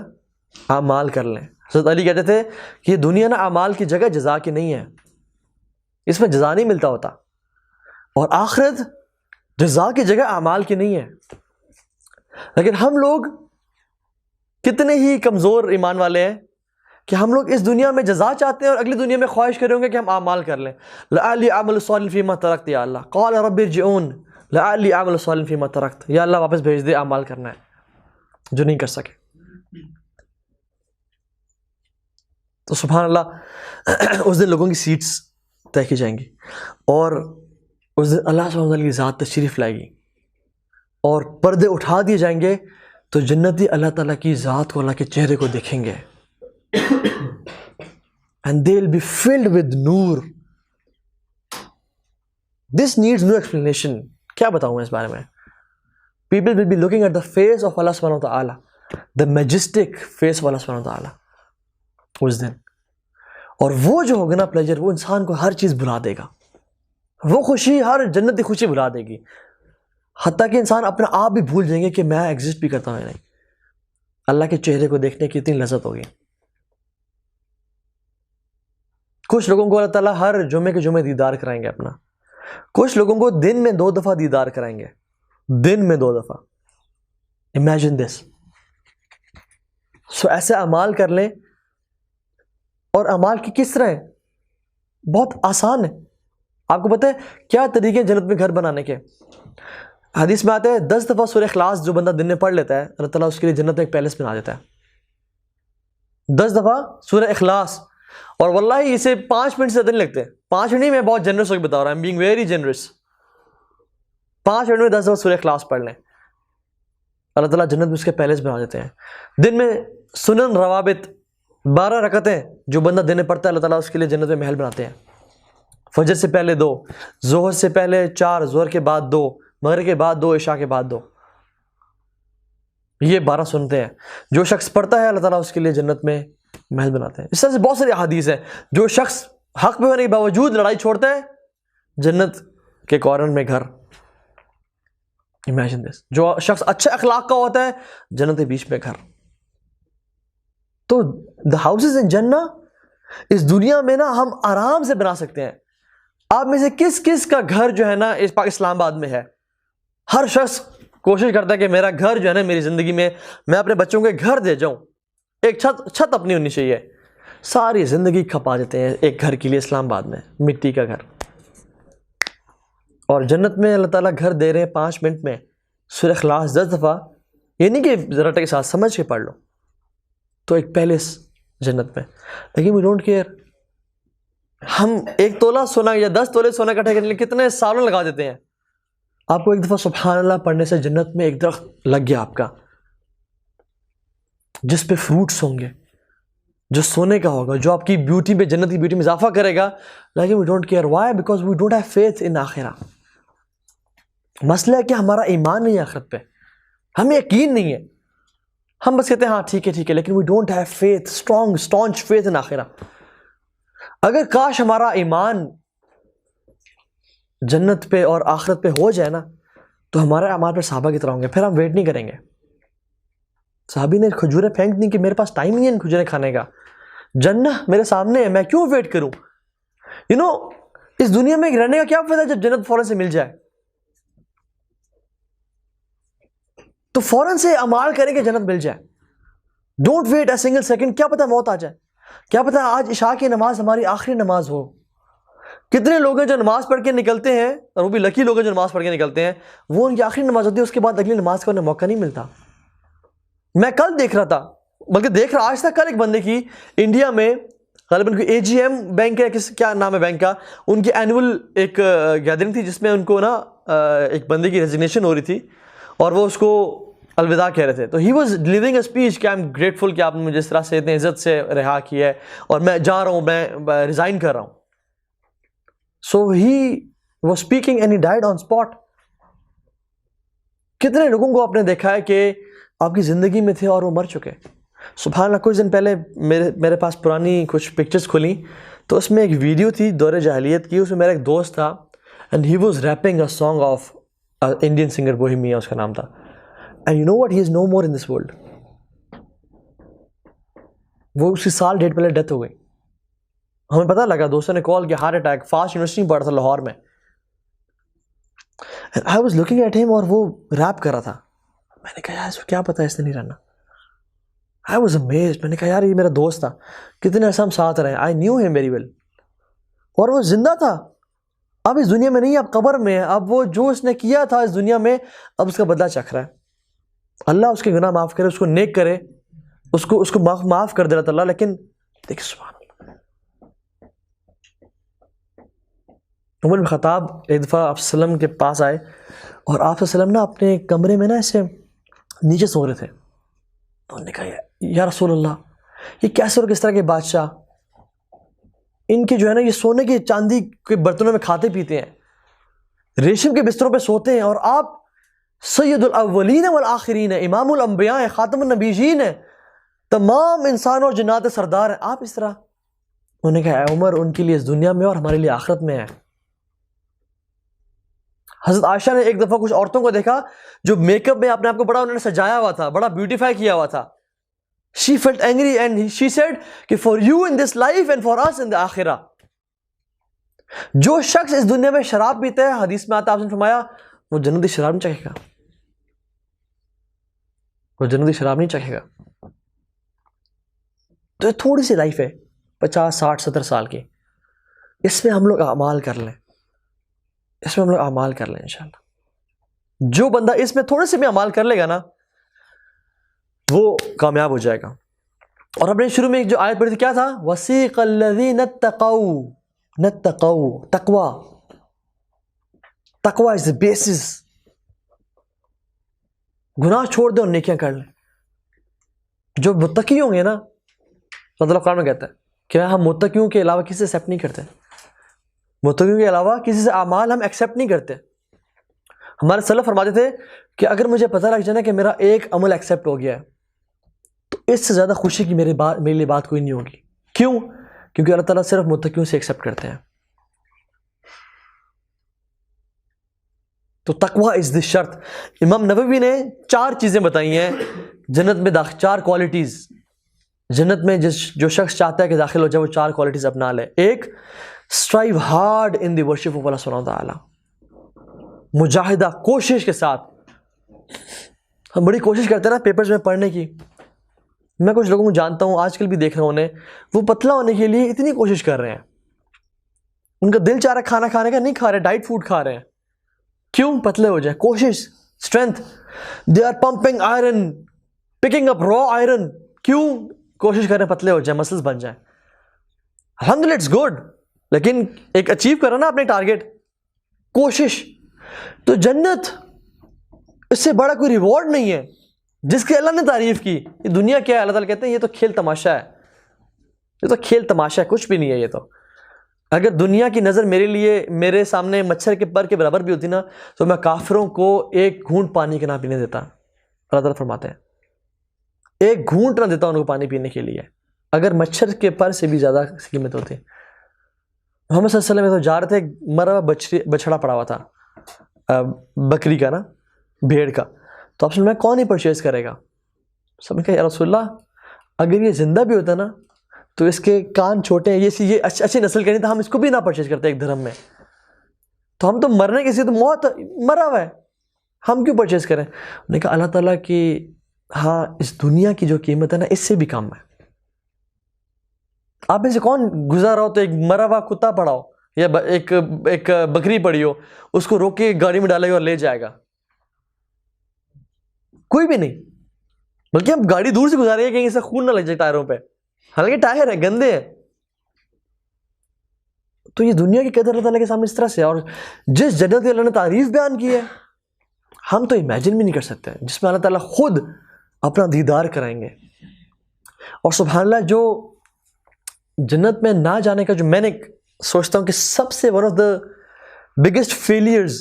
اعمال کر لیں. حضرت علی کہتے تھے کہ یہ دنیا نا اعمال کی جگہ جزا کی نہیں ہے, اس میں جزا نہیں ملتا ہوتا, اور آخرت جزا کی جگہ اعمال کی نہیں ہے. لیکن ہم لوگ کتنے ہی کمزور ایمان والے ہیں کہ ہم لوگ اس دنیا میں جزا چاہتے ہیں اور اگلی دنیا میں خواہش کریں گے کہ ہم اعمال کر لیں. لعلی اعمل صالحا فیما ترکت, یا اللہ قال رب ارجعون لعلی اعمل صالحا فیما ترکت, یا اللہ واپس بھیج دے, اعمال کرنا ہے جو نہیں کر سکے. تو سبحان اللہ اس دن لوگوں کی سیٹس طے کی جائیں گی, اور اس دن اللہ سبحانہ وتعالیٰ کی ذات تشریف لائے گی اور پردے اٹھا دیے جائیں گے. تو جنتی اللہ تعالیٰ کی ذات کو, اللہ کے چہرے کو دیکھیں گے. And they'll be filled with Noor. This needs no explanation. کیا بتاؤں میں اس بارے میں؟ People will be looking at the face of Allah subhanahu wa ta'ala, the majestic face of Allah subhanahu wa ta'ala اس دن. اور وہ جو ہوگا نا پلیجر, وہ انسان کو ہر چیز بھلا دے گا. وہ خوشی, ہر جنتی خوشی بھلا دے گی, حتیٰ کہ انسان اپنا آپ بھی بھول جائیں گے کہ میں ایگزسٹ بھی کرتا ہوں یا نہیں. اللہ کے چہرے کو دیکھنے کی اتنی لذت ہوگی. کچھ لوگوں کو اللہ تعالیٰ ہر جمعے کے جمعے دیدار کرائیں گے اپنا. کچھ لوگوں کو دن میں 2 دفعہ دیدار کرائیں گے, دن میں 2 دفعہ. Imagine this. سو ایسے اعمال کر لیں. اور اعمال کی کس طرح ہے؟ بہت آسان ہے. آپ کو پتہ ہے کیا طریقے جنت میں گھر بنانے کے؟ حدیث میں آتا ہے 10 دفعہ سورہ اخلاص جو بندہ دن میں پڑھ لیتا ہے اللہ تعالیٰ اس کے لیے جنت میں ایک پیلس بنا دیتا ہے. 10 دفعہ سورہ اخلاص, اور واللہ اسے 5 منٹ سے زیادہ نہیں لگتے. 5 منٹ نہیں, میں بہت جنرس ہو کے بتا رہا ہوں, I'm being very generous. 5 minute میں 10 دفعہ سورہ اخلاص پڑھ لیں, اللہ تعالیٰ جنت میں اس کے پیلس بنا دیتے ہیں. دن میں سنن روابط 12 رکعتیں جو بندہ دن میں پڑھتا ہے اللہ تعالیٰ اس کے لیے جنت میں محل بناتے ہیں. فجر سے پہلے 2, ظہر سے پہلے 4, ظہر کے بعد 2, مغرب کے بعد 2, عشاء کے بعد 2. یہ 12 سنتے ہیں. جو شخص پڑھتا ہے اللہ تعالیٰ اس کے لیے جنت میں محل بناتے ہیں. اس طرح سے بہت ساری احادیث ہیں. جو شخص حق پہ ہونے کے باوجود لڑائی چھوڑتا ہے جنت کے کارنر میں گھر. Imagine this. جو شخص اچھے اخلاق کا ہوتا ہے جنت کے بیچ میں گھر. تو the houses in جنہ اس دنیا میں نا ہم آرام سے بنا سکتے ہیں. آپ میں سے کس کس کا گھر جو ہے نا اس اسلام آباد میں ہے؟ ہر شخص کوشش کرتا ہے کہ میرا گھر جو ہے نا میری زندگی میں میں اپنے بچوں کو گھر دے جاؤں. ایک چھت اپنی ہونی چاہیے. ساری زندگی کھپا دیتے ہیں ایک گھر کے لیے اسلام آباد میں, مٹی کا گھر. اور جنت میں اللہ تعالیٰ گھر دے رہے ہیں 5 منٹ میں. سورہ اخلاص 10 دفعہ, یہ نہیں کہ ذرا کے ساتھ سمجھ کے پڑھ لو. تو ایک پیلس جنت میں. لیکن وی ڈونٹ کیئر. ہم 1 تولہ سونا یا 10 تولے سونا اکٹھا کرنے کے لیے کتنے سالوں لگا دیتے ہیں. آپ کو ایک دفعہ سبحان اللہ پڑھنے سے جنت میں ایک درخت لگ گیا آپ کا، جس پہ فروٹس ہوں گے، جو سونے کا ہوگا، جو آپ کی بیوٹی پہ، جنت کی بیوٹی میں اضافہ کرے گا. لیکن we don't care. Why? Because we don't have faith in آخرہ. مسئلہ ہے کہ ہمارا ایمان نہیں ہے آخرت پہ، ہمیں یقین نہیں ہے. ہم بس کہتے ہیں ہاں ٹھیک ہے، لیکن we don't have faith, strong faith in آخرہ. اگر کاش ہمارا ایمان جنت پہ اور آخرت پہ ہو جائے نا، تو ہمارے اعمال پہ صحابہ کی طرح ہوں گے. پھر ہم ویٹ نہیں کریں گے. صحابی نے کھجوریں پھینک دی کہ میرے پاس ٹائم نہیں ہے ان کھجوریں کھانے کا، جنت میرے سامنے ہے، میں کیوں ویٹ کروں؟ اس دنیا میں رہنے کا کیا فائدہ جب جنت فوراً سے مل جائے؟ تو فوراً سے اعمال کریں کہ جنت مل جائے. Don't wait a single second. کیا پتہ موت آ جائے، کیا پتہ آج عشاء کی نماز ہماری آخری نماز ہو. کتنے لوگ ہیں جو نماز پڑھ کے نکلتے ہیں، اور وہ بھی لکی لوگ ہیں جو نماز پڑھ کے نکلتے ہیں، وہ ان کی آخری نماز ہوتی ہے، اس کے بعد اگلی نماز کا انہیں موقع نہیں ملتا. میں کل دیکھ رہا تھا، بلکہ دیکھ رہا آج تک، کل ایک بندے کی انڈیا میں غالباً اے جی ایم بینک ہے، کیا نام ہے بینک کا، ان کی اینول ایک گیدرنگ تھی جس میں ان کو نا ایک بندے کی ریزگنیشن ہو رہی تھی، اور وہ اس کو الوداع کہہ رہے تھے. تو he was delivering a speech کہ آئی ایم گریٹفل کہ آپ نے مجھے اس طرح سے اتنے عزت سے رہا کیا ہے، اور میں جا رہا ہوں، میں ریزائن کر رہا ہوں. So he was speaking and he died on spot. کتنے لوگوں کو آپ نے دیکھا ہے کہ آپ کی زندگی میں تھے اور وہ مر چکے. سبحان اللہ. کچھ دن پہلے میرے پاس پرانی کچھ پکچرز کھلیں، تو اس میں ایک ویڈیو تھی دور جاہلیت کی. اس میں میرا ایک دوست تھا، and he was rapping a song of Indian singer Bohemia, اس کا نام تھا. And you know what, he is no more in this world. وہ اسی سال ڈیٹ پہلے ڈیتھ ہو گئی. ہمیں پتہ لگا، دوستوں نے کال کیا، ہارٹ اٹیک، فاسٹ یونیورسٹی میں پڑھا تھا لاہور میں. I was looking at him، اور وہ ریپ کر رہا تھا. میں نے کہا یار اس کو کیا پتا اس نے نہیں رہنا. I was amazed. میں نے کہا یار یہ میرا دوست تھا، کتنے عرصہ ہم ساتھ رہے. I knew him very well. اور وہ زندہ تھا، اب اس دنیا میں نہیں، اب قبر میں ہے. اب وہ جو اس نے کیا تھا اس دنیا میں، اب اس کا بدلہ چکھ رہا ہے. اللہ اس کے گناہ معاف کرے، اس کو نیک کرے، اس کو معاف کر دے اللہ تعالیٰ. لیکن دیکھ سبحان اللہ، عمر بن خطاب ایک دفعہ آپ صلی اللہ علیہ وسلم کے پاس آئے، اور آپ صلی اللہ علیہ وسلم نا اپنے کمرے میں نا ایسے نیچے سو رہے تھے. تو انہوں نے کہا یا رسول اللہ، یہ کیسے اور کس طرح کے بادشاہ، ان کے جو ہے نا یہ سونے کے چاندی کے برتنوں میں کھاتے پیتے ہیں، ریشم کے بستروں پہ سوتے ہیں، اور آپ سید الاولین والآخرین ہیں، امام الانبیاء ہیں، خاتم النبیین ہیں، تمام انسان اور جنات سردار ہیں، آپ اس طرح. انہوں نے کہا اے عمر، ان کے لیے اس دنیا میں اور ہمارے لیے آخرت میں ہے. حضرت عائشہ نے ایک دفعہ کچھ عورتوں کو دیکھا جو میک اپ میں اپنے آپ کو بڑا انہوں نے سجایا ہوا تھا، بڑا بیوٹیفائی کیا ہوا تھا. She felt angry and she said کہ for you in this life and for us in the آخرہ. جو شخص اس دنیا میں شراب پیتا ہے، حدیث میں آتا آپ نے فرمایا وہ جنتی شراب نہیں چکھے گا، وہ جنتی شراب نہیں چکھے گا. تو یہ تھوڑی سی لائف ہے 50 60 70 سال کی، اس میں ہم لوگ اعمال کر لیں، اس میں ہم لوگ اعمال کر لیں انشاءاللہ. جو بندہ اس میں تھوڑے سے بھی اعمال کر لے گا نا، وہ کامیاب ہو جائے گا. اور ہم نے شروع میں ایک جو آیت پڑھی تھی کیا تھا؟ وَسِيقَ الَّذِينَ اتَّقَوْا. تقوی از the basis. گناہ چھوڑ دیں اور نیکیاں کر لیں. جو متقی ہوں گے نا، اللہ قرآن میں کہتا ہے کہ ہم متقیوں کے علاوہ کسی سے ایکسیپٹ نہیں کرتے، متقیوں کے علاوہ کسی سے اعمال ہم ایکسیپٹ نہیں کرتے. ہمارے سلف فرماتے تھے کہ اگر مجھے پتہ لگ جائے نا کہ میرا ایک عمل ایکسیپٹ ہو گیا ہے، تو اس سے زیادہ خوشی کی میرے لیے بات کوئی نہیں ہوگی. کیوں؟ کیونکہ اللہ تعالیٰ صرف متقیوں سے ایکسیپٹ کرتے ہیں. تو تقوی از دی شرط. امام نووی نے 4 چیزیں بتائی ہیں جنت میں 4 کوالٹیز جنت میں جو شخص چاہتا ہے کہ داخل ہو جائے وہ 4 کوالٹیز اپنا لے. ایک، strive hard in the worship of اللہ سبحانہ وتعالی. مجاہدہ، کوشش کے ساتھ. ہم بڑی کوشش کرتے ہیں نا پیپرز میں پڑھنے کی. میں کچھ لوگوں کو جانتا ہوں، آج کل بھی دیکھ رہا ہوں انہیں، وہ پتلا ہونے کے لیے اتنی کوشش کر رہے ہیں. ان کا دل چاہ رہا ہے کھانا کھانے کا، نہیں کھا رہے، ڈائٹ فوڈ کھا رہے ہیں. کیوں؟ پتلے ہو جائیں. کوشش، strength. They are pumping iron, picking up raw iron. کیوں؟ کوشش کریں پتلے ہو جائیں، مسلز بن جائیں. الحمدللہ اٹس گڈ، لیکن ایک اچیو کرو نا اپنے ٹارگیٹ. کوشش. تو جنت اس سے بڑا کوئی ریوارڈ نہیں ہے جس کی اللہ نے تعریف کی. یہ دنیا کیا ہے؟ اللہ تعالیٰ کہتے ہیں یہ تو کھیل تماشا ہے, یہ تو کھیل تماشا ہے, کچھ بھی نہیں ہے یہ تو. اگر دنیا کی نظر میرے سامنے مچھر کے پر کے برابر بھی ہوتی نا تو میں کافروں کو ایک گھونٹ پانی کے نہ پینے دیتا. اللہ تعالیٰ فرماتے ہیں ایک گھونٹ نہ دیتا ان کو پانی پینے کے لیے اگر مچھر کے پر سے بھی زیادہ قیمت ہوتی. محمد صلی اللہ علیہ وسلم تو جا رہے تھے, مرا بچھڑا پڑا ہوا تھا بکری کا نا, بھیڑ کا. تو آپ میں کون ہی پرچیز کرے گا؟ سب نے کہا یا رسول اللہ اگر یہ زندہ بھی ہوتا نا تو اس کے کان چھوٹے ہیں, یہ اچھی نسل کے نہیں تھا, ہم اس کو بھی نہ پرچیز کرتے ایک درہم میں. تو ہم تو مرنے کے تو موت مرا ہوا ہے, ہم کیوں پرچیز کریں؟ انہوں نے کہا اللہ تعالیٰ کی ہاں اس دنیا کی جو قیمت ہے نا اس سے بھی کم ہے. آپ میں سے کون گزارا ہو تو ایک مرا ہوا کتا پڑا ہو یا ایک بکری پڑی ہو, اس کو روک کے گاڑی میں ڈالے گا اور لے جائے گا؟ کوئی بھی نہیں. بلکہ ہم گاڑی دور سے گزارے گا کہیں سے خون نہ لگ جائے ٹائروں پہ, حالانکہ ٹائر ہے گندے ہیں. تو یہ دنیا کی قدر اللہ تعالیٰ کے سامنے اس طرح سے, اور جس جنت کی اللہ نے تعریف بیان کی ہے ہم تو امیجن بھی نہیں کر سکتے, جس میں اللہ تعالیٰ خود اپنا دیدار کرائیں گے. اور سبحان اللہ جو جنت میں نہ جانے کا جو میں نے سوچتا ہوں کہ سب سے one of the biggest failures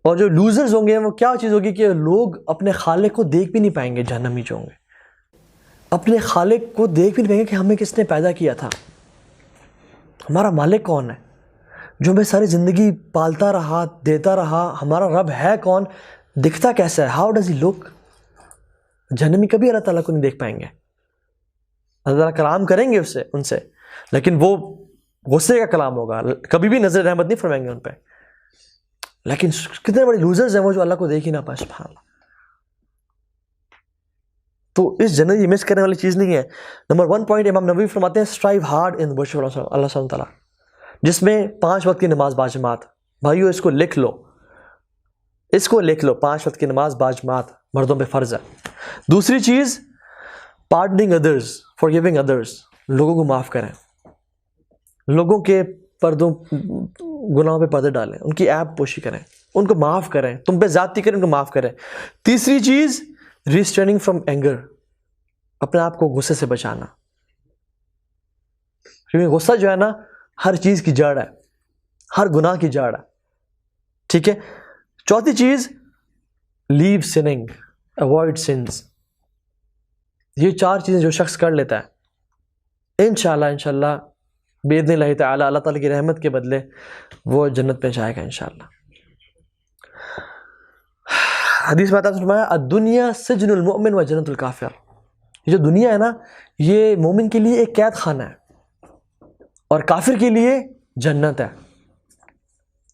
اور جو لوزرز ہوں گے وہ کیا چیز ہوگی کہ لوگ اپنے خالق کو دیکھ بھی نہیں پائیں گے. جہنمی جو ہوں گے اپنے خالق کو دیکھ بھی نہیں پائیں گے کہ ہمیں کس نے پیدا کیا تھا, ہمارا مالک کون ہے جو ہمیں ساری زندگی پالتا رہا دیتا رہا, ہمارا رب ہے کون, دکھتا کیسا ہے, ہاؤ ڈز ہی لک. جہنمی کبھی اللہ تعالیٰ کو نہیں دیکھ پائیں گے. اللہ تعالیٰ کلام کریں گے ان سے لیکن وہ غصے کا کلام ہوگا, کبھی بھی نظر رحمت نہیں فرمائیں گے ان پہ. لیکن کتنے بڑے لوزرز ہیں وہ جو اللہ کو دیکھ ہی نہ پائے. سبحان اللہ. تو اس جنت یہ مس کرنے والی چیز نہیں ہے. نمبر 1 پوائنٹ امام نووی فرماتے ہیں اسٹرائیو ہارڈ ان ورشپ اللہ سبحانہ وتعالیٰ, جس میں 5 وقت کی نماز باجماعت. بھائیو اس کو لکھ لو, 5 وقت کی نماز باجماعت مردوں پہ فرض ہے. دوسری چیز پارڈننگ ادرز, فارگیونگ ادرز, لوگوں کو معاف کریں, لوگوں کے گناہوں پہ پردے ڈالیں, ان کی عیب پوشی کریں, ان کو معاف کریں, تم پہ زیادتی کریں ان کو معاف کریں. تیسری چیز ریسٹریننگ فرام اینگر, اپنے آپ کو غصے سے بچانا, کیونکہ غصہ جو ہے نا ہر چیز کی جڑ ہے, ہر گناہ کی جڑ ہے. ٹھیک ہے. چوتھی چیز لیو سننگ, اوائڈ سنز. یہ 4 چیزیں جو شخص کر لیتا ہے انشاءاللہ باذن اللہ تعالی اللہ تعالیٰ کی رحمت کے بدلے وہ جنت پہ جائے گا انشاءاللہ. حدیث میں آتا ہے فرمایا الدنیا سجن المؤمن و جنت الکافر. یہ جو دنیا ہے نا یہ مومن کے لیے ایک قید خانہ ہے اور کافر کے لیے جنت ہے.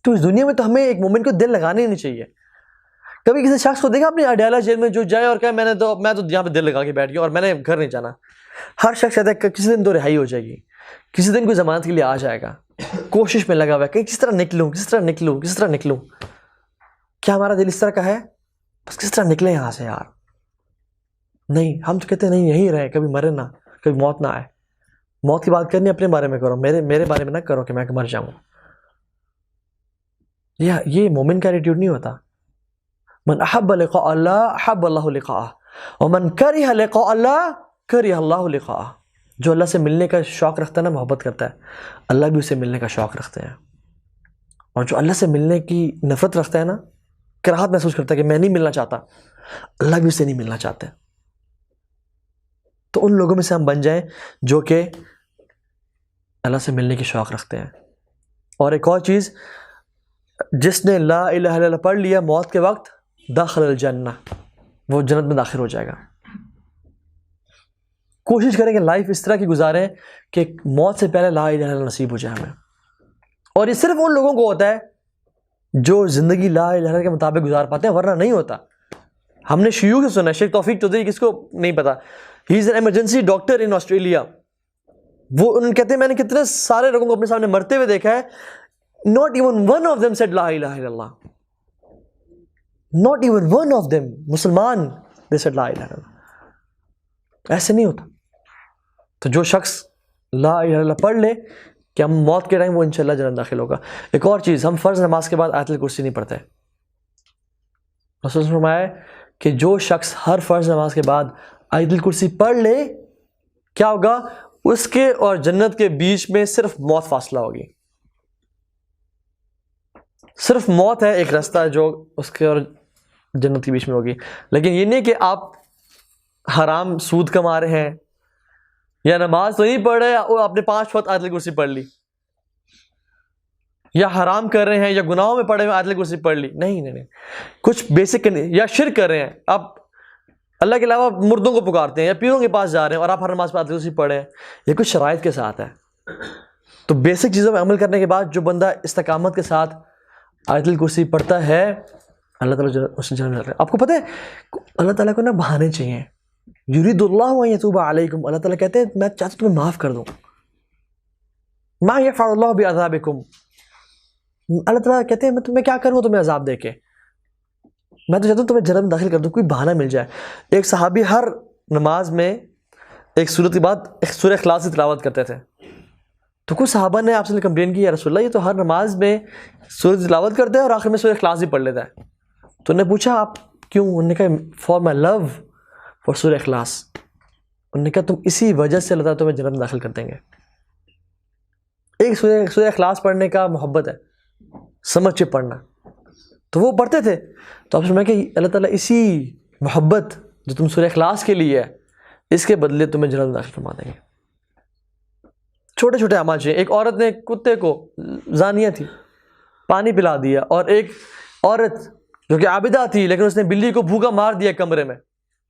تو اس دنیا میں تو ہمیں ایک مومن کو دل لگانے ہی نہیں چاہیے. کبھی کسی شخص کو دیکھا اپنی اڈیالہ جیل میں جو جائے اور کہا میں تو یہاں پہ دل لگا کے بیٹھ گیا اور میں نے گھر نہیں جانا. ہر شخص کہتا ہے کہ کسی دن تو رہائی ہو جائے گی, کسی دن کوئی ضمانت کے لیے آ جائے گا, کوشش میں لگا ہوا ہے کہ کس طرح نکلوں. کیا ہمارا دل اس طرح کا ہے بس کس طرح نکلے یہاں سے یار؟ نہیں, ہم تو کہتے ہیں نہیں یہیں رہے, کبھی مرے نہ, کبھی موت نہ آئے. موت کی بات کرنی اپنے بارے میں کرو, میرے بارے میں نہ کرو کہ میں مر جاؤں. یہ مومن کا ایٹیٹیوڈ نہیں ہوتا. من احب لقاء اللہ احب اللہ لقاءہ ومن کرہ لقاء اللہ کرہ اللہ لقاءہ. جو اللہ سے ملنے کا شوق رکھتا ہے نا, محبت کرتا ہے, اللہ بھی اسے ملنے کا شوق رکھتے ہیں. اور جو اللہ سے ملنے کی نفرت رکھتا ہے نا, کراہت محسوس کرتا ہے کہ میں نہیں ملنا چاہتا, اللہ بھی اسے نہیں ملنا چاہتے. تو ان لوگوں میں سے ہم بن جائیں جو کہ اللہ سے ملنے کی شوق رکھتے ہیں. اور ایک اور چیز, جس نے لا الہ الا اللہ پڑھ لیا موت کے وقت داخل الجنہ, وہ جنت میں داخل ہو جائے گا. کوشش کریں کہ لائف اس طرح کی گزاریں کہ موت سے پہلے لا الہ الا اللہ نصیب ہو جائے ہمیں. اور یہ صرف ان لوگوں کو ہوتا ہے جو زندگی لا الہ الا اللہ کے مطابق گزار پاتے ہیں, ورنہ نہیں ہوتا. ہم نے شیوخ سے سنا, شیخ توفیق چودھری, کس کو نہیں پتا, he is an emergency doctor in Australia. وہ ان کہتے ہیں میں نے کتنے سارے لوگوں کو اپنے سامنے مرتے ہوئے دیکھا ہے, not even one of them said لا الہ الا اللہ, not even one of them مسلمان they said لا الہ الا اللہ. ایسے نہیں ہوتا. تو جو شخص لا الہ الا اللہ پڑھ لے کہ ہم موت کے ٹائم وہ انشاءاللہ جنت داخل ہوگا. ایک اور چیز, ہم فرض نماز کے بعد آیت الکرسی نہیں پڑھتے. رسول نے فرمایا کہ جو شخص ہر فرض نماز کے بعد آیت الکرسی پڑھ لے, کیا ہوگا, اس کے اور جنت کے بیچ میں صرف موت فاصلہ ہوگی. صرف موت ہے ایک راستہ جو اس کے اور جنت کے بیچ میں ہوگی. لیکن یہ نہیں کہ آپ حرام سود کما رہے ہیں یا نماز تو نہیں پڑھ رہے اور آپ نے 5 وقت آیت الکرسی پڑھ لی, یا حرام کر رہے ہیں یا گناہوں میں پڑے ہوئے آیت الکرسی پڑھ لی. نہیں, کچھ بیسک, یا شرک کر رہے ہیں, آپ اللہ کے علاوہ مردوں کو پکارتے ہیں یا پیروں کے پاس جا رہے ہیں اور آپ ہر نماز پہ آیت الکرسی پڑھے ہیں. یہ کچھ شرائط کے ساتھ ہے. تو بیسک چیزوں پہ عمل کرنے کے بعد جو بندہ استقامت کے ساتھ آیت الکرسی پڑھتا ہے, اللہ تعالیٰ اسے جنت میں ڈالتا ہے. آپ کو پتہ ہے اللہ تعالیٰ کو نا بہانے چاہیے. یرید اللہ ان یتوب علیکم, اللہ تعالیٰ کہتے ہیں میں چاہتا ہوں تمہیں معاف کر دوں. ما یفعل اللہ بعذابکم, اللہ تعالیٰ کہتے ہیں میں تمہیں کیا کروں تمہیں عذاب دے کے, میں تو چاہتا ہوں تمہیں جنت میں داخل کر دوں, کوئی بہانہ مل جائے. ایک صحابی ہر نماز میں ایک سورت کے بعد ایک سورہ اخلاص کی تلاوت کرتے تھے. تو کچھ صحابہ نے آپ سے کمپلین کی, یا رسول اللہ یہ تو ہر نماز میں سورت کی تلاوت کرتے ہیں اور آخر میں سورہ اخلاص بھی پڑھ لیتا ہے. تو انہوں نے پوچھا آپ کیوں؟ انہوں نے کہا فار مائی لو فار سورہ اخلاص. انہوں نے کہا تم اسی وجہ سے اللہ تعالیٰ تمہیں جنت میں داخل کر دیں گے. ایک سورہ اخلاص پڑھنے کا محبت ہے, سمجھ کے پڑھنا. تو وہ پڑھتے تھے. تو آپ سمجھیں کہ اللہ تعالیٰ اسی محبت جو تم سورہ اخلاص کے لیے ہے, اس کے بدلے تمہیں جنت میں داخل فرما دیں گے. چھوٹے چھوٹے اعمال چاہیے. ایک عورت نے کتے کو, زانیہ تھی, پانی پلا دیا, اور ایک عورت جو کہ عابدہ تھی لیکن اس نے بلی کو بھوکا مار دیا, کمرے میں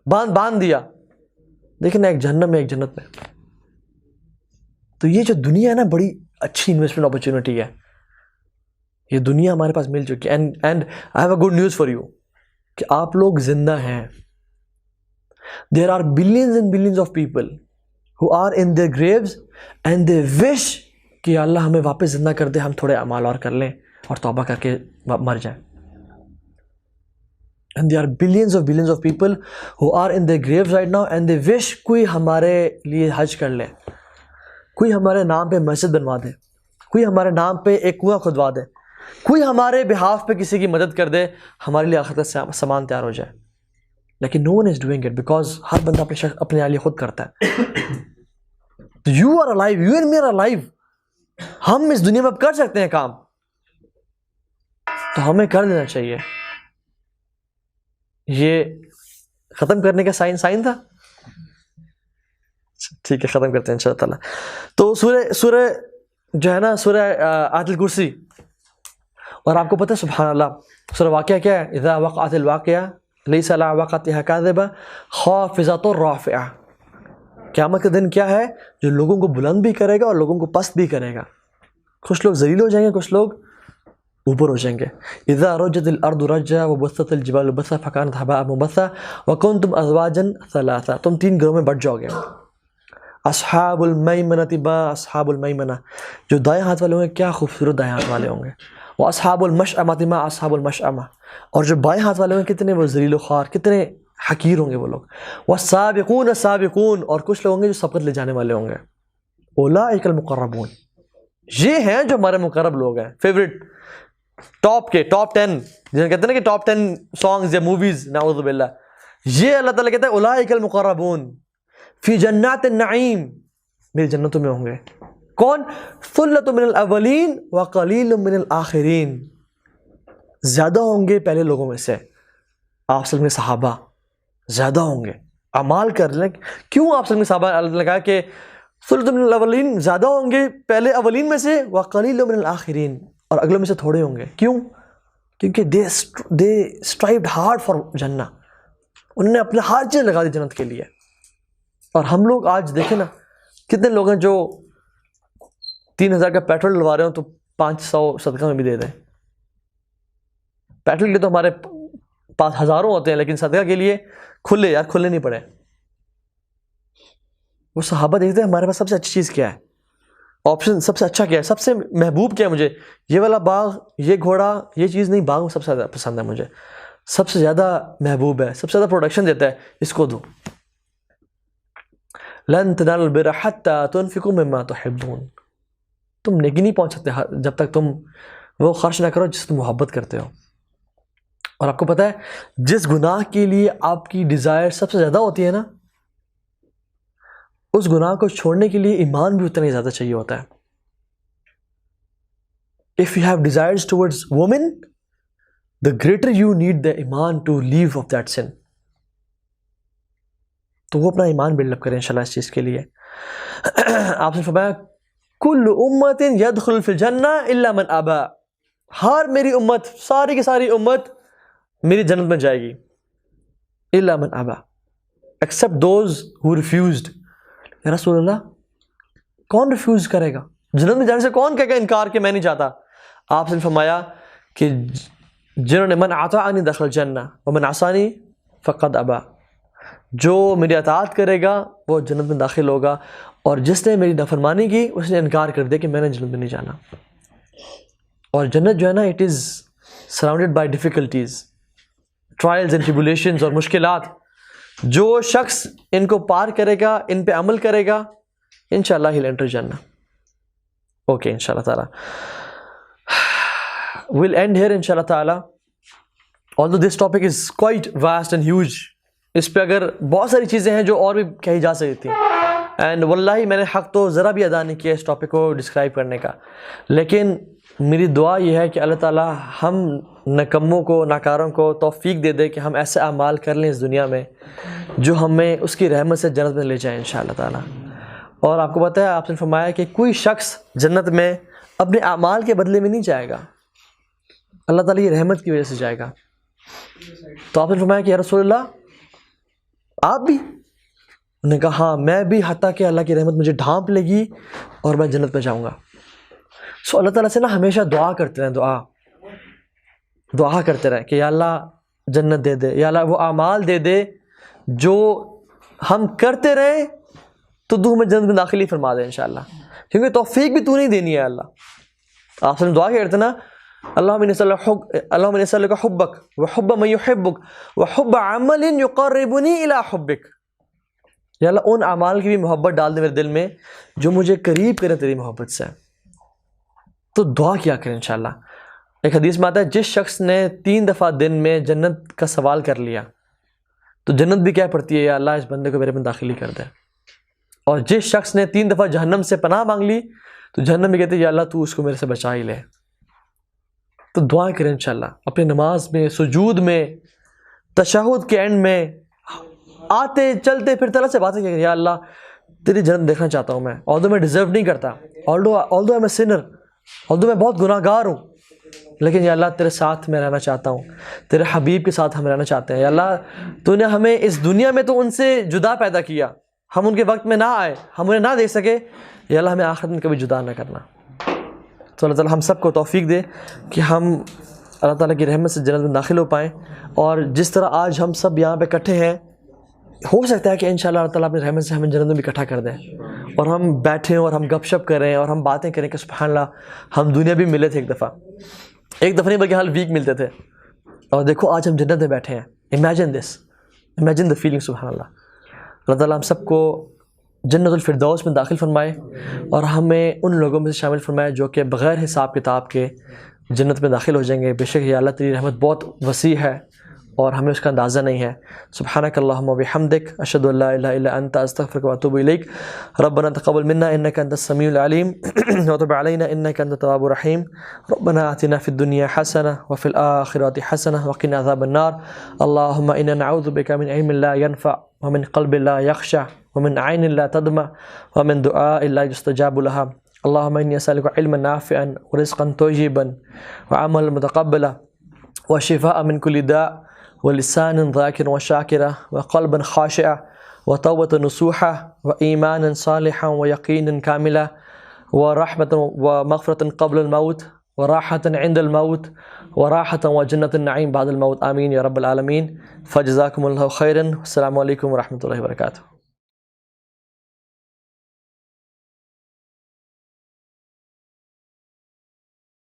باندھ دیا. دیکھیں نا, ایک جہنم میں ایک جنت میں. تو یہ جو دنیا ہے نا, بڑی اچھی انویسٹمنٹ اپرچونٹی ہے. یہ دنیا ہمارے پاس مل چکی ہے. And I have a good news for you کہ آپ لوگ زندہ ہیں. There are billions and billions of people who are in their graves and they wish کہ اللہ ہمیں واپس زندہ کر دے, ہم تھوڑے اعمال اور کر لیں اور توبہ کر کے مر جائیں. And there are billions of people who are in their graves right now and they wish کوئی ہمارے لیے حج کر لے, کوئی ہمارے نام پہ مسجد بنوا دے, کوئی ہمارے نام پہ ایک کنواں کھدوا دے, کوئی ہمارے بہاف پہ کسی کی مدد کر دے, ہمارے لیے آخرت کا سامان تیار ہو جائے. لیکن no one is doing it because ہر بندہ اپنے لیے خود کرتا ہے. You are alive, you and me are alive. ہم اس دنیا میں اب کر سکتے ہیں کام, تو ہمیں کر دینا چاہیے. یہ ختم کرنے کا سائن تھا. ٹھیک ہے, ختم کرتے ہیں انشاء اللہ تعالیٰ. تو سورہ جو ہے نا, سورہ آیت الکرسی, اور آپ کو پتہ ہے سبحان اللہ سورہ واقعہ کیا ہے؟ اذا وقعت الواقعہ لیس علی وقعتها کاذبہ خافضۃ رافعہ. قیامت کا دن کیا ہے جو لوگوں کو بلند بھی کرے گا اور لوگوں کو پست بھی کرے گا. کچھ لوگ ذلیل ہو جائیں گے, کچھ لوگ اوپر ہو جائیں گے. اذا رجت الارض رجا وبست الجبال بسا فكانت هباء منبثا وكنتم ازواجا ثلاثا. تم 3 گروہ میں بٹ جاؤ گے. اصحاب المیمنۃ با اصحاب المیمنہ, جو دائیں ہاتھ والے ہوں گے کیا خوبصورت دائیں ہاتھ والے ہوں گے. واصحاب المشأمۃ ما اصحاب المشأمہ, اور جو بائیں ہاتھ والے ہوں گے کتنے وہ ذلیل و خوار, کتنے حقیر ہوں گے وہ لوگ. والسابقون السابقون, اور کچھ لوگ ہوں گے جو سبقت لے جانے والے ہوں گے. اولئک المقربون, یہ ہیں جو ہمارے مقرب لوگ ہیں, فیوریٹ ٹاپ 10, جنہیں کہتے ہیں نا کہ ٹاپ 10 سانگز یا موویز, نعوذ باللہ. یہ اللہ تعالیٰ کہتا ہے اولئک المقربون فی جنات النعیم, میری جنتوں میں ہوں گے. کون؟ ثلۃ من الاولین وقلیل من الآخرین, زیادہ ہوں گے پہلے لوگوں میں سے. آپ صلی اللہ علیہ وسلم صحابہ زیادہ ہوں گے, اعمال کر لیں. کیوں آپ صلی اللہ علیہ وسلم صحابہ اللہ نے کہا کہ ثلۃ من الاولین, زیادہ ہوں گے پہلے اولین میں سے, وقلیل من الآخرین, اور اگلوں میں سے تھوڑے ہوں گے. کیوں؟ کیونکہ دے اسٹرائیوڈ ہارڈ فار جنہ, انہوں نے اپنے ہر چیز لگا دی جنت کے لیے. اور ہم لوگ آج دیکھیں نا, کتنے لوگ ہیں جو 3000 کا پیٹرول ڈلوا رہے ہوں تو 500 صدقہ میں بھی دے دیں. پیٹرول کے لیے تو ہمارے پاس ہزاروں ہوتے ہیں, لیکن صدقہ کے لیے کھلے نہیں پڑے. وہ صحابہ دیکھتے ہیں ہمارے پاس سب سے اچھی چیز کیا ہے, آپشن سب سے اچھا کیا ہے, سب سے محبوب کیا ہے مجھے, یہ والا باغ, یہ گھوڑا, یہ چیز نہیں, باغ سب سے زیادہ پسند ہے مجھے, سب سے زیادہ محبوب ہے, سب سے زیادہ پروڈکشن دیتا ہے, اس کو دو. لن تنالوا البر حتى تنفقوا مما تحبون. تم نیکی نہیں پہنچ سکتے جب تک تم وہ خرچ نہ کرو جس سے تم محبت کرتے ہو. اور آپ کو پتہ ہے جس گناہ کے لیے آپ کی ڈیزائر سب سے زیادہ ہوتی ہے نا, اس گناہ کو چھوڑنے کے لیے ایمان بھی اتنا ہی زیادہ چاہیے ہوتا ہے. If you have desires towards women, the greater you need the iman to leave of that sin. تو وہ اپنا ایمان بلڈ اپ کریں انشاءاللہ اس چیز کے لیے. آپ نے فرمایا کل امت یدخل فی الجنہ الا من ابا, ہر میری امت, ساری کی ساری امت میری جنت میں جائے گی, الا من ابا, except those who refused. یا رسول اللہ کون ریفیوز کرے گا, جنت میں جانے سے کون کہے گا انکار کہ میں نہیں چاہتا؟ آپ نے فرمایا کہ جنہوں نے من اطاعنی دخل الجنہ ومن عصانی فقد ابا, جو میری اطاعت کرے گا وہ جنت میں داخل ہوگا, اور جس نے میری نافرمانی کی اس نے انکار کر دیا کہ میں نے جنت میں نہیں جانا. اور جنت جو ہے نا, it is surrounded by difficulties, trials and tribulations اور مشکلات. جو شخص ان کو پار کرے گا, ان پہ عمل کرے گا, انشاءاللہ he'll enter جنہ. اوکے انشاءاللہ تعالی we'll end here انشاءاللہ تعالی. although this topic is quite vast and huge, اس پہ اگر بہت ساری چیزیں ہیں جو اور بھی کہی جا سکتی تھیں, اینڈ واللہ میں نے حق تو ذرا بھی ادا نہیں کیا اس ٹاپک کو ڈسکرائب کرنے کا, لیکن میری دعا یہ ہے کہ اللہ تعالیٰ ہم نکموں کو, ناکاروں کو توفیق دے دے کہ ہم ایسے اعمال کر لیں اس دنیا میں جو ہمیں اس کی رحمت سے جنت میں لے جائیں انشاءاللہ تعالیٰ. اور آپ کو پتہ ہے آپ نے فرمایا کہ کوئی شخص جنت میں اپنے اعمال کے بدلے میں نہیں جائے گا, اللہ تعالیٰ کی رحمت کی وجہ سے جائے گا. تو آپ نے فرمایا کہ یا رسول اللہ آپ بھی؟ انہوں نے کہا ہاں میں بھی, حتیٰ کہ اللہ کی رحمت مجھے ڈھانپ لے گی اور میں جنت میں جاؤں گا. سو اللہ تعالیٰ سے نا ہمیشہ دعا کرتے رہیں, دعا کرتے رہیں کہ یا اللہ جنت دے دے, یا اللہ وہ اعمال دے دے جو ہم کرتے رہیں تو تو ہمیں جنت میں داخلی فرما دے انشاءاللہ, کیونکہ توفیق بھی تو نہیں دینی ہے اللہ. آپ سے دعا کرتے نا اللہم انی اسألک حبک وحب من یحبک وحب عمل یقربنی الی حبک. یا اللہ ان اعمال کی بھی محبت ڈال دے میرے دل میں جو مجھے قریب کریں تیری محبت سے. تو دعا کیا کریں انشاءاللہ. ایک حدیث میں آتا ہے جس شخص نے 3 دفعہ دن میں جنت کا سوال کر لیا تو جنت بھی کیا پڑتی ہے, یا اللہ اس بندے کو میرے میں داخلی کر دے. اور جس شخص نے 3 دفعہ جہنم سے پناہ مانگ لی تو جہنم بھی کہتے ہیں یا اللہ تو اس کو میرے سے بچا ہی لے. تو دعا کریں انشاءاللہ اپنے نماز میں, سجود میں, تشہد کے اینڈ میں, آتے چلتے پھرتے اللہ سے باتیں کریں یا اللہ تیری جنت دیکھنا چاہتا ہوں میں, although میں ڈیزرو نہیں کرتا, although I'm a sinner, although میں بہت گناہ گار ہوں, لیکن یا اللہ تیرے ساتھ میں رہنا چاہتا ہوں, تیرے حبیب کے ساتھ ہم رہنا چاہتے ہیں. یا اللہ تو نے ہمیں اس دنیا میں تو ان سے جدا پیدا کیا, ہم ان کے وقت میں نہ آئے, ہم انہیں نہ دیکھ سکے, یا اللہ ہمیں آخرت میں کبھی جدا نہ کرنا. تو اللہ تعالیٰ ہم سب کو توفیق دے کہ ہم اللہ تعالیٰ کی رحمت سے جنت میں داخل ہو پائیں. اور جس طرح آج ہم سب یہاں پہ اکٹھے ہیں, ہو سکتا ہے کہ انشاءاللہ اللہ تعالیٰ اپنی رحمت سے ہمیں جنت میں بھی اکٹھا کر دیں, اور ہم بیٹھیں اور ہم گپ شپ کریں اور ہم باتیں کریں کہ سبحان اللہ ہم دنیا بھی ملے تھے ایک دفعہ نہیں بلکہ ہر ویک ملتے تھے, اور دیکھو آج ہم جنت میں بیٹھے ہیں. Imagine this, imagine the feeling. سبحان اللہ. اللہ تعالیٰ ہم سب کو جنت الفردوس میں داخل فرمائے اور ہمیں ان لوگوں میں سے شامل فرمائے جو کہ بغیر حساب کتاب کے جنت میں داخل ہو جائیں گے. بے شک یا اللہ تیری رحمت بہت وسیع ہے اور ہمیں اس کا اندازہ نہیں ہے. سبحانک اللہم و بحمدک اشہد ان لا الہ الا انت استغفرک و اتوب الیک. ربنا تقبل منا انک انت السمیع العلیم وتب علینا انک انت التواب الرحیم. ربنا آتنا فی الدنیا حسنہ وفی الآخرۃ حسنہ وقنا عذاب النار. اللہم انا نعوذ بک من علم لا ينفع ومن قلب لا يخشع ومن عین لا تدمع ومن دعاء لا يستجاب لها. اللهم إني أسألك علما نافعا ورزقا طيبا وعملا متقبلا وشفاء من كل داء ولسانا ذاكرا وشاكرا وقلبا خاشعا وتوبة نصوحا وإيمانا صالحا ويقينا كاملا ورحمة ومغفرة قبل الموت وراحة عند الموت وراحة وجنة النعيم بعد الموت. آمين يا رب العالمين. فجزاكم الله خيرا. السلام عليكم ورحمة الله وبركاته.